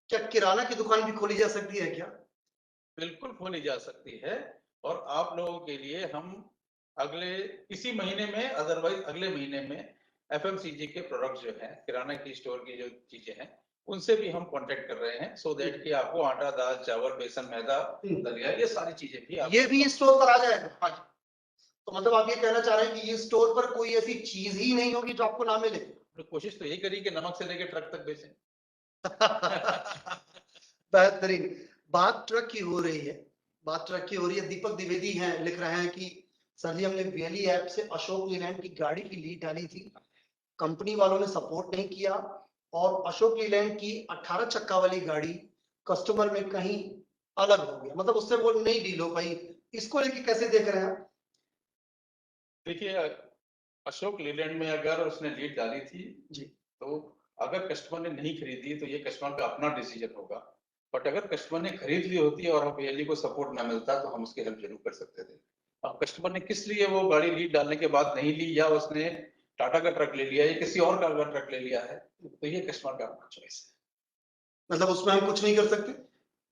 A: क्या किराना की दुकान भी खोली जा सकती है क्या?
B: बिल्कुल खोली जा सकती है। और आप लोगों के लिए हम अगले इसी महीने में, अदरवाइज अगले महीने में एफएमसीजी के प्रोडक्ट जो हैं, किराना की स्टोर की जो चीजें हैं, उनसे भी हम कांटेक्ट कर रहे हैं, सो दैट कि आपको आटा, दाल, चावल, बेसन, मैदा, दलिया, ये सारी चीजें भी
A: ये भी स्टोर पर आ जाएगा। हाँ जी। तो मतलब आप ये कहना चाह रहे हैं कि ये स्टोर पर कोई ऐसी चीज ही नहीं होगी जो आपको ना मिले?
B: कोशिश तो यही करी कि नमक से लेकर ट्रक तक बेचें।
A: बेहतरीन। बात ट्रक की हो रही है, बात ट्रक की हो रही है। दीपक द्विवेदी हैं, लिख रहे हैं कि सर जी हमने वीएलई ऐप से अशोक लीलैंड की गाड़ी की लीड डाली थी, कंपनी वालों ने सपोर्ट नहीं किया और अशोक लीलैंड की 18 चक्का वाली गाड़ी कस्टमर में कहीं अलग हो गया, मतलब उससे वो नहीं डील हो पाई। इसको लेके कैसे देख रहे हैं?
B: देखिए, अशोक लीलैंड में अगर उसने लीड डाली थी
A: जी,
B: तो अगर कस्टमर ने नहीं खरीदी तो ये कस्टमर का अपना डिसीजन होगा, बट अगर कस्टमर ने खरीद ली होती और हम वीएलई को सपोर्ट ना मिलता तो हम उसकी हेल्प जरूर कर सकते थे। अब कस्टमर ने किस लिए वो गाड़ी लीड डालने के बाद नहीं ली, या उसने टाटा का ट्रक ले लिया या किसी और का ट्रक ले लिया है, तो ये कस्टमर का अपना चॉइस है।
A: मतलब उसमें हम कुछ नहीं कर सकते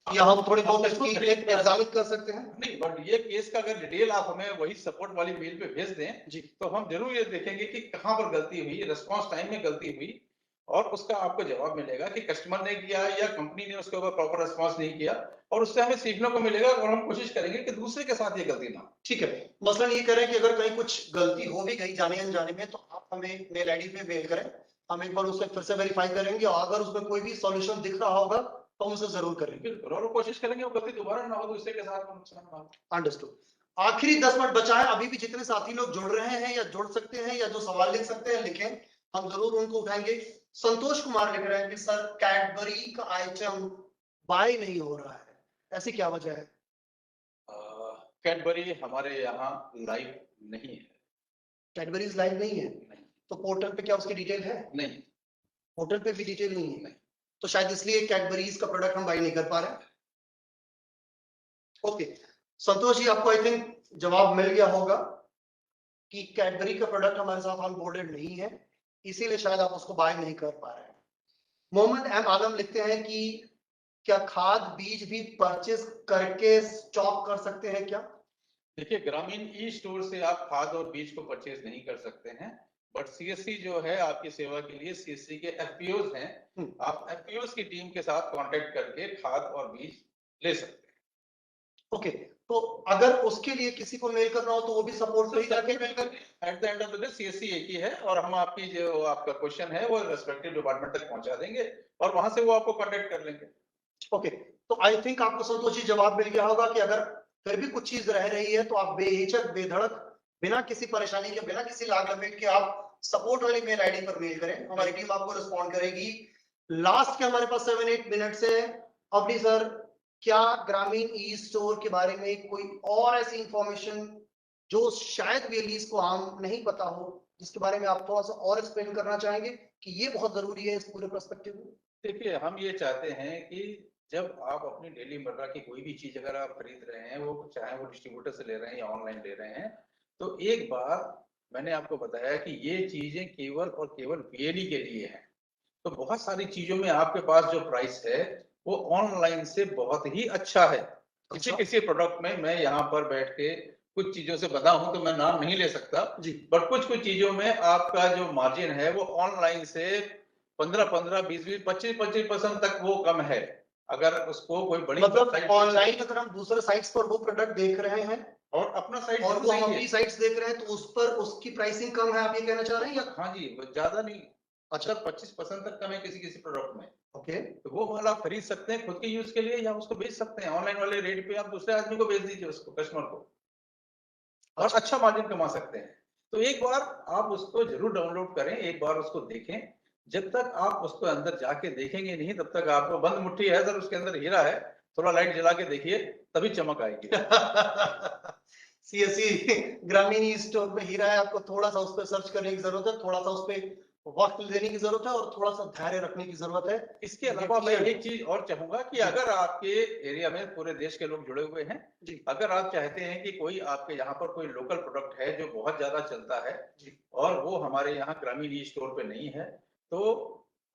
A: या हम थोड़ी बहुत इसकी एक एग्जामिन कर सकते हैं?
B: नहीं, बट ये केस का अगर डिटेल आप हमें वही सपोर्ट वाली मेल पे भेज दें
A: जी,
B: तो हम जरूर ये देखेंगे कि कहाँ पर गलती हुई, रिस्पांस टाइम में गलती हुई, और उसका आपको जवाब मिलेगा कि कस्टमर ने किया या कंपनी ने उसके ऊपर प्रॉपर रिस्पांस नहीं किया, और उससे हमें सीखने को मिलेगा और हम कोशिश करेंगे कि दूसरे के साथ ये गलती ना हो।
A: ठीक है। मसलन ये करें कि अगर कहीं कुछ गलती हो भी गई जाने अनजाने में तो आप हमें मेल आईडी पे मेल करें, हम एक बार उसे फिर से वेरीफाई करेंगे और अगर उसमें कोई भी सॉल्यूशन दिख रहा होगा तो हम उसे जरूर करेंगे।
B: बिल्कुल, और कोशिश करेंगे वो गलती दोबारा ना हो, दूसरे के साथ वो नुकसान ना हो।
A: अंडरस्टूड। आखिरी 10 मिनट बचा है, अभी भी जितने साथी लोग जुड़ रहे हैं या जुड़ सकते हैं या जो सवाल लिख सकते हैं लिखें, हम जरूर उनको उठाएंगे। संतोष कुमार लिख रहे हैं कि सर कैडबरी का आइटम बाय नहीं हो रहा है, ऐसी क्या वजह है?
B: कैडबरी हमारे यहाँ लाइव नहीं है।
A: कैडबरीज लाइव नहीं है?
B: नहीं,
A: तो पोर्टल पे क्या उसकी डिटेल है?
B: नहीं,
A: पोर्टल पे भी डिटेल नहीं है?
B: नहीं।
A: तो शायद इसलिए कैडबरीज का प्रोडक्ट हम बाय नहीं कर पा रहे हैं। ओके संतोष जी, आपको आई थिंक जवाब मिल गया होगा कि कैडबरी का प्रोडक्ट हमारे साथ ऑनबोर्डेड नहीं है, इसीलिए शायद आप उसको बाय नहीं कर पा रहे हैं। मोहम्मद एम आलम लिखते हैं कि क्या खाद बीज भी परचेज करके स्टॉक कर सकते हैं क्या?
B: देखिए, ग्रामीण ई स्टोर से आप खाद और बीज को परचेज नहीं कर सकते हैं, बट सीएससी जो है आपकी सेवा के लिए, सीएससी के एफपीओज हैं, आप एफपीओज की टीम के साथ कांटेक्ट करके खाद और बीज ले सकते हैं।
A: ओके, तो अगर उसके लिए किसी को मेल करना हो तो वो भी सपोर्ट पे ही जाके मेल कर?
B: At the end of the day CSC एक ही है, और हम आपकी जो आपका क्वेश्चन है वो रेस्पेक्टिव डिपार्टमेंट तक पहुंचा देंगे और वहां से वो आपको कांटेक्ट कर लेंगे।
A: ओके, तो आई थिंक आपको संतोष जी जवाब मिल गया होगा कि अगर फिर भी कुछ चीज रह रही है तो आप बेहिचक बेधड़क बिना किसी परेशानी के, बिना किसी लाग लपेट के आप सपोर्ट वाली मेल आईडी पर मेल करें, हमारी टीम आपको रिस्पॉन्ड करेगी। लास्ट के हमारे पास 7-8 मिनट्स है। अभी सर, क्या ग्रामीण ई स्टोर के बारे में कोई और ऐसी इंफॉर्मेशन जो शायद वीएलईज को आम नहीं पता हो, जिसके बारे में आप थोड़ा सा और एक्सप्लेन करना चाहेंगे कि ये बहुत जरूरी है इस पूरे पर्सपेक्टिव में?
B: देखिए, हम ये चाहते हैं कि जब आप अपनी डेली मर्रा की कोई भी चीज अगर आप खरीद रहे हैं, वो चाहे वो डिस्ट्रीब्यूटर से ले रहे हैं या ऑनलाइन ले रहे हैं, तो एक बार मैंने आपको बताया कि ये चीजें केवल और केवल वीएलई के लिए है। तो बहुत सारी चीजों में आपके पास जो प्राइस है वो ऑनलाइन से बहुत ही अच्छा है। किसी किसी प्रोडक्ट में मैं यहाँ पर बैठ के कुछ चीजों से बता हूं तो मैं नाम नहीं ले सकता
A: जी,
B: बट कुछ कुछ चीजों में आपका जो मार्जिन है वो ऑनलाइन से 15-15, 20-20, 25-25% तक वो कम है। अगर उसको कोई बड़ी
A: मतलब ऑनलाइन अगर हम दूसरे साइट्स पर वो प्रोडक्ट देख रहे हैं
B: और अपना साइट
A: और वो हम अपनी साइट्स देख रहे हैं तो उस पर उसकी प्राइसिंग कम है, आप ये कहना चाह रहे हैं? या
B: हाँ जी, वो ज्यादा नहीं,
A: अच्छा,
B: 25% तक कम है किसी किसी प्रोडक्ट में।
A: ओके,
B: तो वो माल आप खरीद सकते हैं खुद के यूज के लिए या उसको बेच सकते हैं ऑनलाइन वाले रेट पे, आप दूसरे आदमी को बेच दीजिए, उसको कस्टमर को, और अच्छा मार्जिन कमा सकते हैं। तो एक बार आप उसको जरूर डाउनलोड करें, एक बार उसको देखें। जब तक आप उसको अंदर जाके देखेंगे नहीं तब तक आपको बंद मुट्ठी है सर, उसके अंदर हीरा है, थोड़ा लाइट जला के देखिए तभी चमक आएगी।
A: सीएससी ग्रामीण ई स्टोर में हीरा है, आपको थोड़ा सा उस पर सर्च करने की जरूरत है, थोड़ा सा उस पर वक्त देने की जरूरत है और थोड़ा सा धैर्य रखने की जरूरत है।
B: इसके अलावा मैं एक चीज और चाहूंगा कि अगर आपके एरिया में पूरे देश के लोग जुड़े हुए हैं, अगर आप चाहते हैं कि कोई आपके यहाँ पर कोई लोकल प्रोडक्ट है जो बहुत ज्यादा चलता है और वो हमारे यहाँ ग्रामीण ई स्टोर पे नहीं है, तो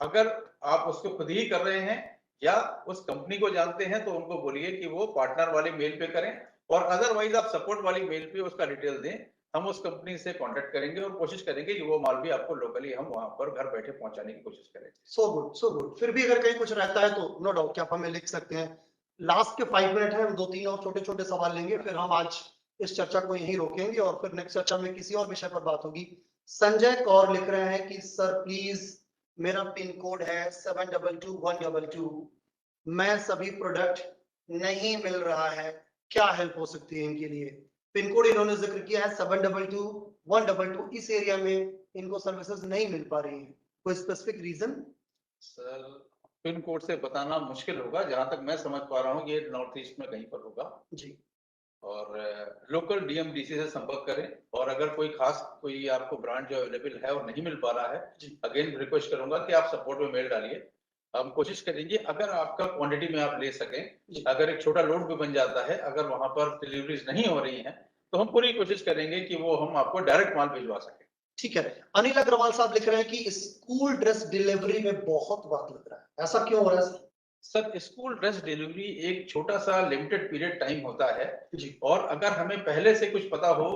B: अगर आप उसको खुद ही कर रहे हैं या उस कंपनी को जानते हैं तो उनको बोलिए कि वो पार्टनर वाली मेल पे करें, और अदरवाइज आप सपोर्ट वाली मेल पे उसका डिटेल दें। हम उस कंपनी से कांटेक्ट करेंगे और कोशिश करेंगे कि वो माल भी आपको लोकली हम वहां पर घर बैठे पहुंचाने की कोशिश करेंगे।
A: So good, so good. फिर भी अगर कहीं कुछ रहता है तो नो डाउट कि आप हमें लिख सकते हैं। लास्ट के 5 मिनट है, हम 2-3 और छोटे-छोटे सवाल लेंगे, फिर हम आज इस चर्चा को यहीं रोकेंगे और फिर नेक्स्ट चर्चा में किसी और विषय पर बात होगी। संजय कौर लिख रहे हैं कि सर प्लीज, मेरा पिन कोड है 722122, मैं सभी प्रोडक्ट नहीं मिल रहा है, क्या हेल्प हो सकती है इनके लिए? पिन कोड इन्होंने जिक्र किया है 722122, इस एरिया में इनको सर्विसेज नहीं मिल पा रही है, कोई specific reason?
B: Sir pin code से बताना मुश्किल होगा, जहां तक मैं समझ पा रहा हूँ ये नॉर्थ ईस्ट में कहीं पर होगा
A: जी।
B: और लोकल डीएमडीसी से संपर्क करें और अगर कोई आपको ब्रांड जो अवेलेबल है और नहीं मिल पा रहा है, अगेन रिक्वेस्ट करूंगा कि आप सपोर्ट में मेल डालिए। हम कोशिश करेंगे अगर आपका क्वांटिटी में आप ले सकें, अगर एक छोटा लोड भी बन जाता है, अगर वहां पर डिलीवरीज नहीं हो रही हैं, तो हम पूरी कोशिश करेंगे कि वो हम आपको डायरेक्ट माल भिजवा सकें।
A: ठीक है। अनिल अग्रवाल साहब लिख रहे हैं कि स्कूल ड्रेस डिलीवरी में बहुत वक्त लग रहा है, ऐसा क्यों हो रहा है?
B: सर स्कूल ड्रेस डिलीवरी एक छोटा सा लिमिटेड पीरियड टाइम होता है
A: जी।
B: और अगर हमें पहले से कुछ पता हो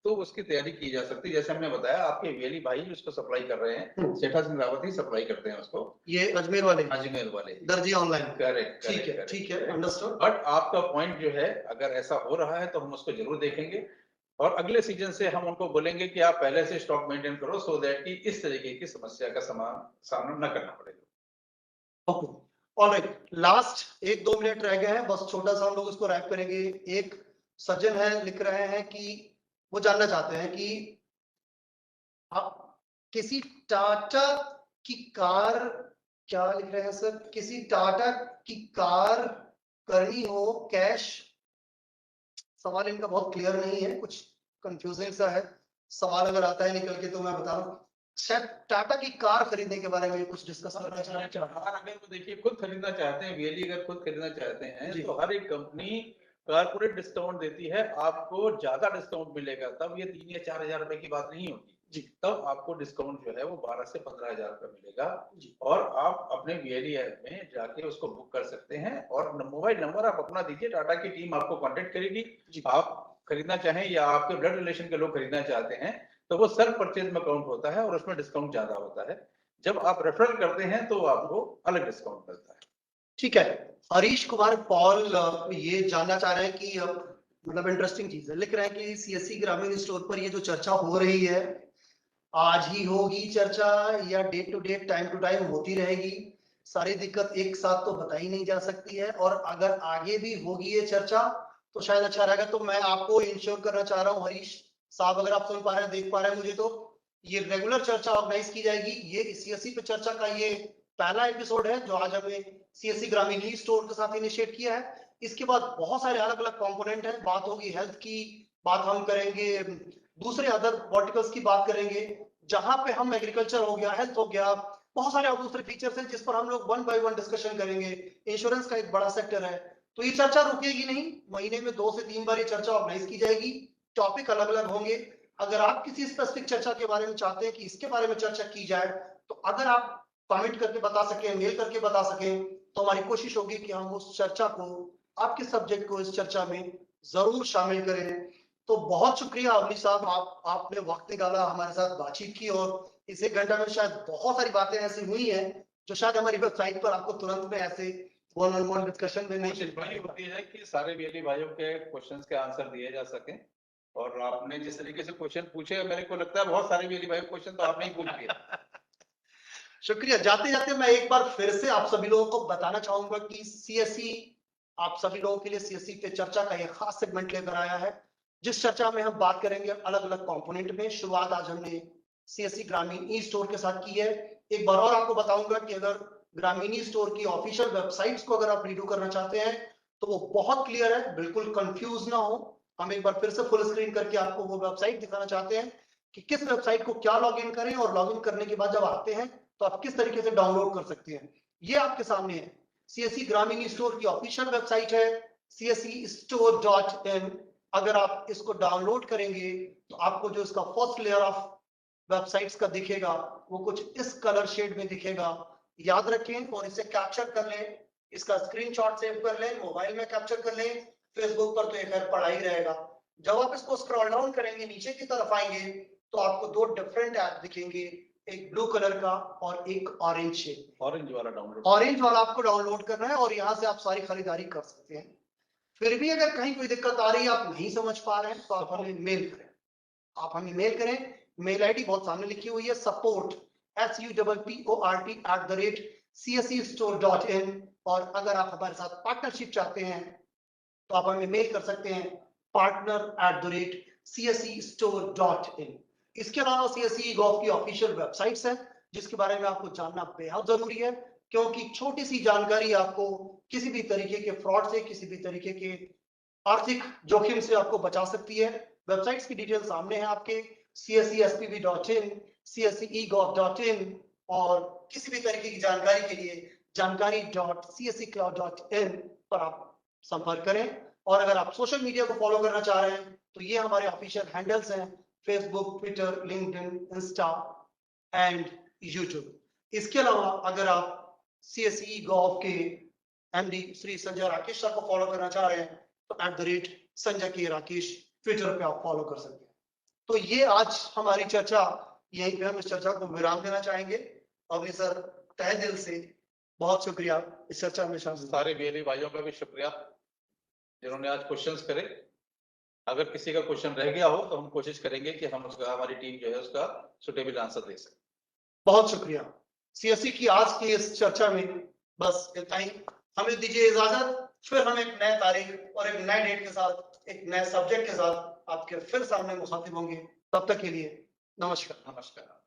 B: तो उसकी तैयारी की जा सकती है। जैसे हमने बताया आपके वेली भाई उसको सप्लाई कर रहे हैं, सेठा सिंह रावत ही सप्लाई करते हैं उसको,
A: ये अजमेर वाले?
B: अजमेर वाले
A: दर्जी ऑनलाइन।
B: करेक्ट।
A: ठीक है, अंडरस्टूड।
B: बट आपका पॉइंट जो है, अगर ऐसा हो रहा है तो हम उसको जरूर देखेंगे और अगले सीजन से हम उनको बोलेंगे कि आप पहले से स्टॉक मेंटेन करो सो दैट कि इस तरीके की समस्या का सामना न करना पड़ेगा।
A: Okay, alright. लास्ट 1-2 मिनट रह गए हैं, बस छोटा सा हम लोग इसको रैप करेंगे। एक सज्जन है, लिख रहे हैं कि वो जानना चाहते हैं कि आप किसी टाटा की कार, क्या लिख रहे हैं सर, किसी टाटा की कार करनी हो कैश? सवाल इनका बहुत क्लियर नहीं है, कुछ कंफ्यूजिंग सा है सवाल। अगर आता है निकल के तो मैं बता रहा हूँ। शायद टाटा की कार खरीदने के बारे में कुछ डिस्कस करना चाह रहे हैं।
B: अगर वो देखिए खुद खरीदना चाहते हैं, वीएलई अगर खुद खरीदना चाहते हैं
A: जी।
B: तो हर एक कंपनी कारपोरेट डिस्काउंट देती है, आपको ज्यादा डिस्काउंट मिलेगा। तब ये 3 या 4 हजार रुपए की बात नहीं होगी
A: जी।
B: तब आपको डिस्काउंट जो है वो 12 से 15 हजार रुपए मिलेगा
A: जी।
B: और आप अपने वीएलई ऐप में जाके उसको बुक कर सकते हैं और मोबाइल नंबर आप अपना दीजिए, टाटा की टीम आपको कांटेक्ट करेगी। आप खरीदना चाहें या आपके ब्लड रिलेशन के लोग खरीदना चाहते हैं तो वो सेल्फ परचेज में काउंट होता है और उसमें डिस्काउंट ज्यादा होता है। जब आप रेफरल करते हैं तो आपको अलग डिस्काउंट मिलता है।
A: ठीक है। हरीश कुमार पॉल ये जानना चाह रहे हैं कि मतलब इंटरेस्टिंग चीज है, लिख रहे हैं कि सीएससी ग्रामीण स्टोर पर ये जो चर्चा हो रही है, आज ही होगी चर्चा या day to day time to time होती रहेगी? सारी दिक्कत एक साथ तो बताई नहीं जा सकती है, और अगर आगे भी होगी ये चर्चा तो शायद अच्छा रहेगा। तो मैं आपको इंश्योर करना चाह रहा हूँ हरीश साहब, अगर आप सुन पा रहे हैं, देख पा रहे हैं मुझे, तो ये रेगुलर चर्चा ऑर्गेनाइज की जाएगी। ये सीएससी पे चर्चा का ये पहला एपिसोड है जो आज हमने सीएससी ग्रामीण ई स्टोर के साथ इनिशिएट किया है। इसके बाद बहुत सारे अलग अलग कंपोनेंट हैं, बात होगी हेल्थ की, बात हम करेंगे दूसरे अदर वर्टिकल्स की, बात करेंगे जहां पे हम एग्रीकल्चर हो गया, हेल्थ हो गया, बहुत सारे और दूसरे फीचर्स हैं जिस पर हम लोग 1 बाय 1 डिस्कशन करेंगे। इंश्योरेंस का एक बड़ा सेक्टर है, तो ये चर्चा रुकेगी नहीं। महीने में 2 से 3 बार ये चर्चा ऑर्गेनाइज की जाएगी, टॉपिक अलग अलग होंगे। अगर आप किसी स्पेसिफिक चर्चा के बारे में चाहते हैं कि इसके बारे में चर्चा की जाए, तो अगर आप कमेंट करके बता सकें, मेल करके बता सकें, तो हमारी कोशिश होगी कि हम उस चर्चा को, आपके सब्जेक्ट को इस चर्चा में जरूर शामिल करें। तो बहुत शुक्रिया अवनी साहब, आपने वक्त निकाला, हमारे साथ बातचीत की, और इस 1 घंटा में शायद बहुत सारी बातें ऐसी हुई हैं जो शायद हमारी वेबसाइट पर आपको तुरंत में ऐसे वन डिस्कशन में नहीं
B: होती है कि सारे वीएलई भाइयों के क्वेश्चंस के आंसर दिए जा सके। और आपने जिस तरीके से क्वेश्चन पूछे, मेरे को लगता है बहुत सारे वीएलई भाई क्वेश्चन तो आपने ही पूछ लिए।
A: शुक्रिया। जाते जाते मैं एक बार फिर से आप सभी लोगों को बताना चाहूंगा कि सीएससी आप सभी लोगों के लिए सीएससी पे चर्चा का एक खास सेगमेंट लेकर आया है, जिस चर्चा में हम बात करेंगे अलग अलग कंपोनेंट में। शुरुआत आज हमने सीएससी ग्रामीण ई स्टोर के साथ की है। एक बार और आपको बताऊंगा कि अगर ग्रामीण ई स्टोर की ऑफिशियल वेबसाइट्स को अगर आप रीडू करना चाहते हैं तो वो बहुत क्लियर है, बिल्कुल कंफ्यूज ना हो। हम एक बार फिर से फुल स्क्रीन करके आपको वो वेबसाइट दिखाना चाहते हैं कि किस वेबसाइट को क्या लॉगिन करें, और लॉगिन करने के बाद जब आते हैं तो आप किस तरीके से डाउनलोड कर सकते हैं। ये आपके सामने है, सीएससी ग्रामीण स्टोर की ऑफिशियल वेबसाइट है csestore.in। अगर आप इसको डाउनलोड करेंगे तो आपको जो इसका फर्स्ट लेयर ऑफ वेबसाइट्स का दिखेगा वो कुछ इस कलर शेड में दिखेगा। याद रखें और इसे कैप्चर कर लें, इसका स्क्रीनशॉट सेव कर लें, मोबाइल में कैप्चर कर लें। फेसबुक पर तो एक पड़ा ही रहेगा। जब आप इसको स्क्रॉल डाउन करेंगे, नीचे की तरफ आएंगे, तो आपको दो डिफरेंट ऐप दिखेंगे, एक ब्लू कलर का और एक ऑरेंज शेड।
B: ऑरेंज वाला डाउनलोड,
A: ऑरेंज वाला आपको डाउनलोड करना है और यहाँ से आप सारी खरीदारी कर सकते हैं। फिर भी अगर कहीं कोई दिक्कत आ रही है, आप नहीं समझ पा रहे हैं, तो आप हमें मेल करें। आप हमें मेल करें, मेल आईडी बहुत सामने लिखी हुई है, support@csestore.in। और अगर आप हमारे साथ पार्टनरशिप चाहते हैं तो आप हमें मेल कर सकते हैं partner@csestore.in। इसके अलावा CSE Golf की ऑफिशियल वेबसाइट्स है, जिसके बारे में आपको जानना बेहद जरूरी है, क्योंकि छोटी सी जानकारी आपको किसी भी तरीके के फ्रॉड से, किसी भी तरीके के आर्थिक जोखिम से आपको बचा सकती है। वेबसाइट्स की डिटेल सामने है आपके, csespv.in, csegov.in, और किसी भी तरीके की जानकारी के लिए जानकारी.csecloud.in पर आप संपर्क करें। और अगर आप सोशल मीडिया को फॉलो करना चाह रहे हैं तो ये हमारे ऑफिशियल हैंडल्स हैं, Facebook, Twitter, LinkedIn, Insta and YouTube. इसके अलावा अगर आप CSE Golf के MD श्री संजय राकेश सर को फॉलो करना चाह रहे हैं तो @संजय के राकेश ट्विटर पे आप फॉलो कर सकते हैं। तो ये आज हमारी चर्चा, यहीं पे हम इस चर्चा को विराम देना चाहेंगे। अभी सर तहे दिल से बहुत शुक्रिया इस चर्चा में शामिल।
B: सारे BLE भाइयों का भी शुक्रिया जिन्होंने आज क्वेश्चंस करे। अगर किसी का क्वेश्चन रह गया हो तो हम कोशिश करेंगे कि हम उसका, हमारी टीम जो है उसका सुटेबल आंसर दे सके।
A: बहुत शुक्रिया। CSE की आज की इस चर्चा में बस इतना ही। हमें दीजिए इजाजत, फिर हम एक नए तारीख और एक नए डेट के साथ, एक नए सब्जेक्ट के साथ आपके फिर सामने मुखातिब होंगे। तब तक के लिए नमस्कार।
B: नमस्कार।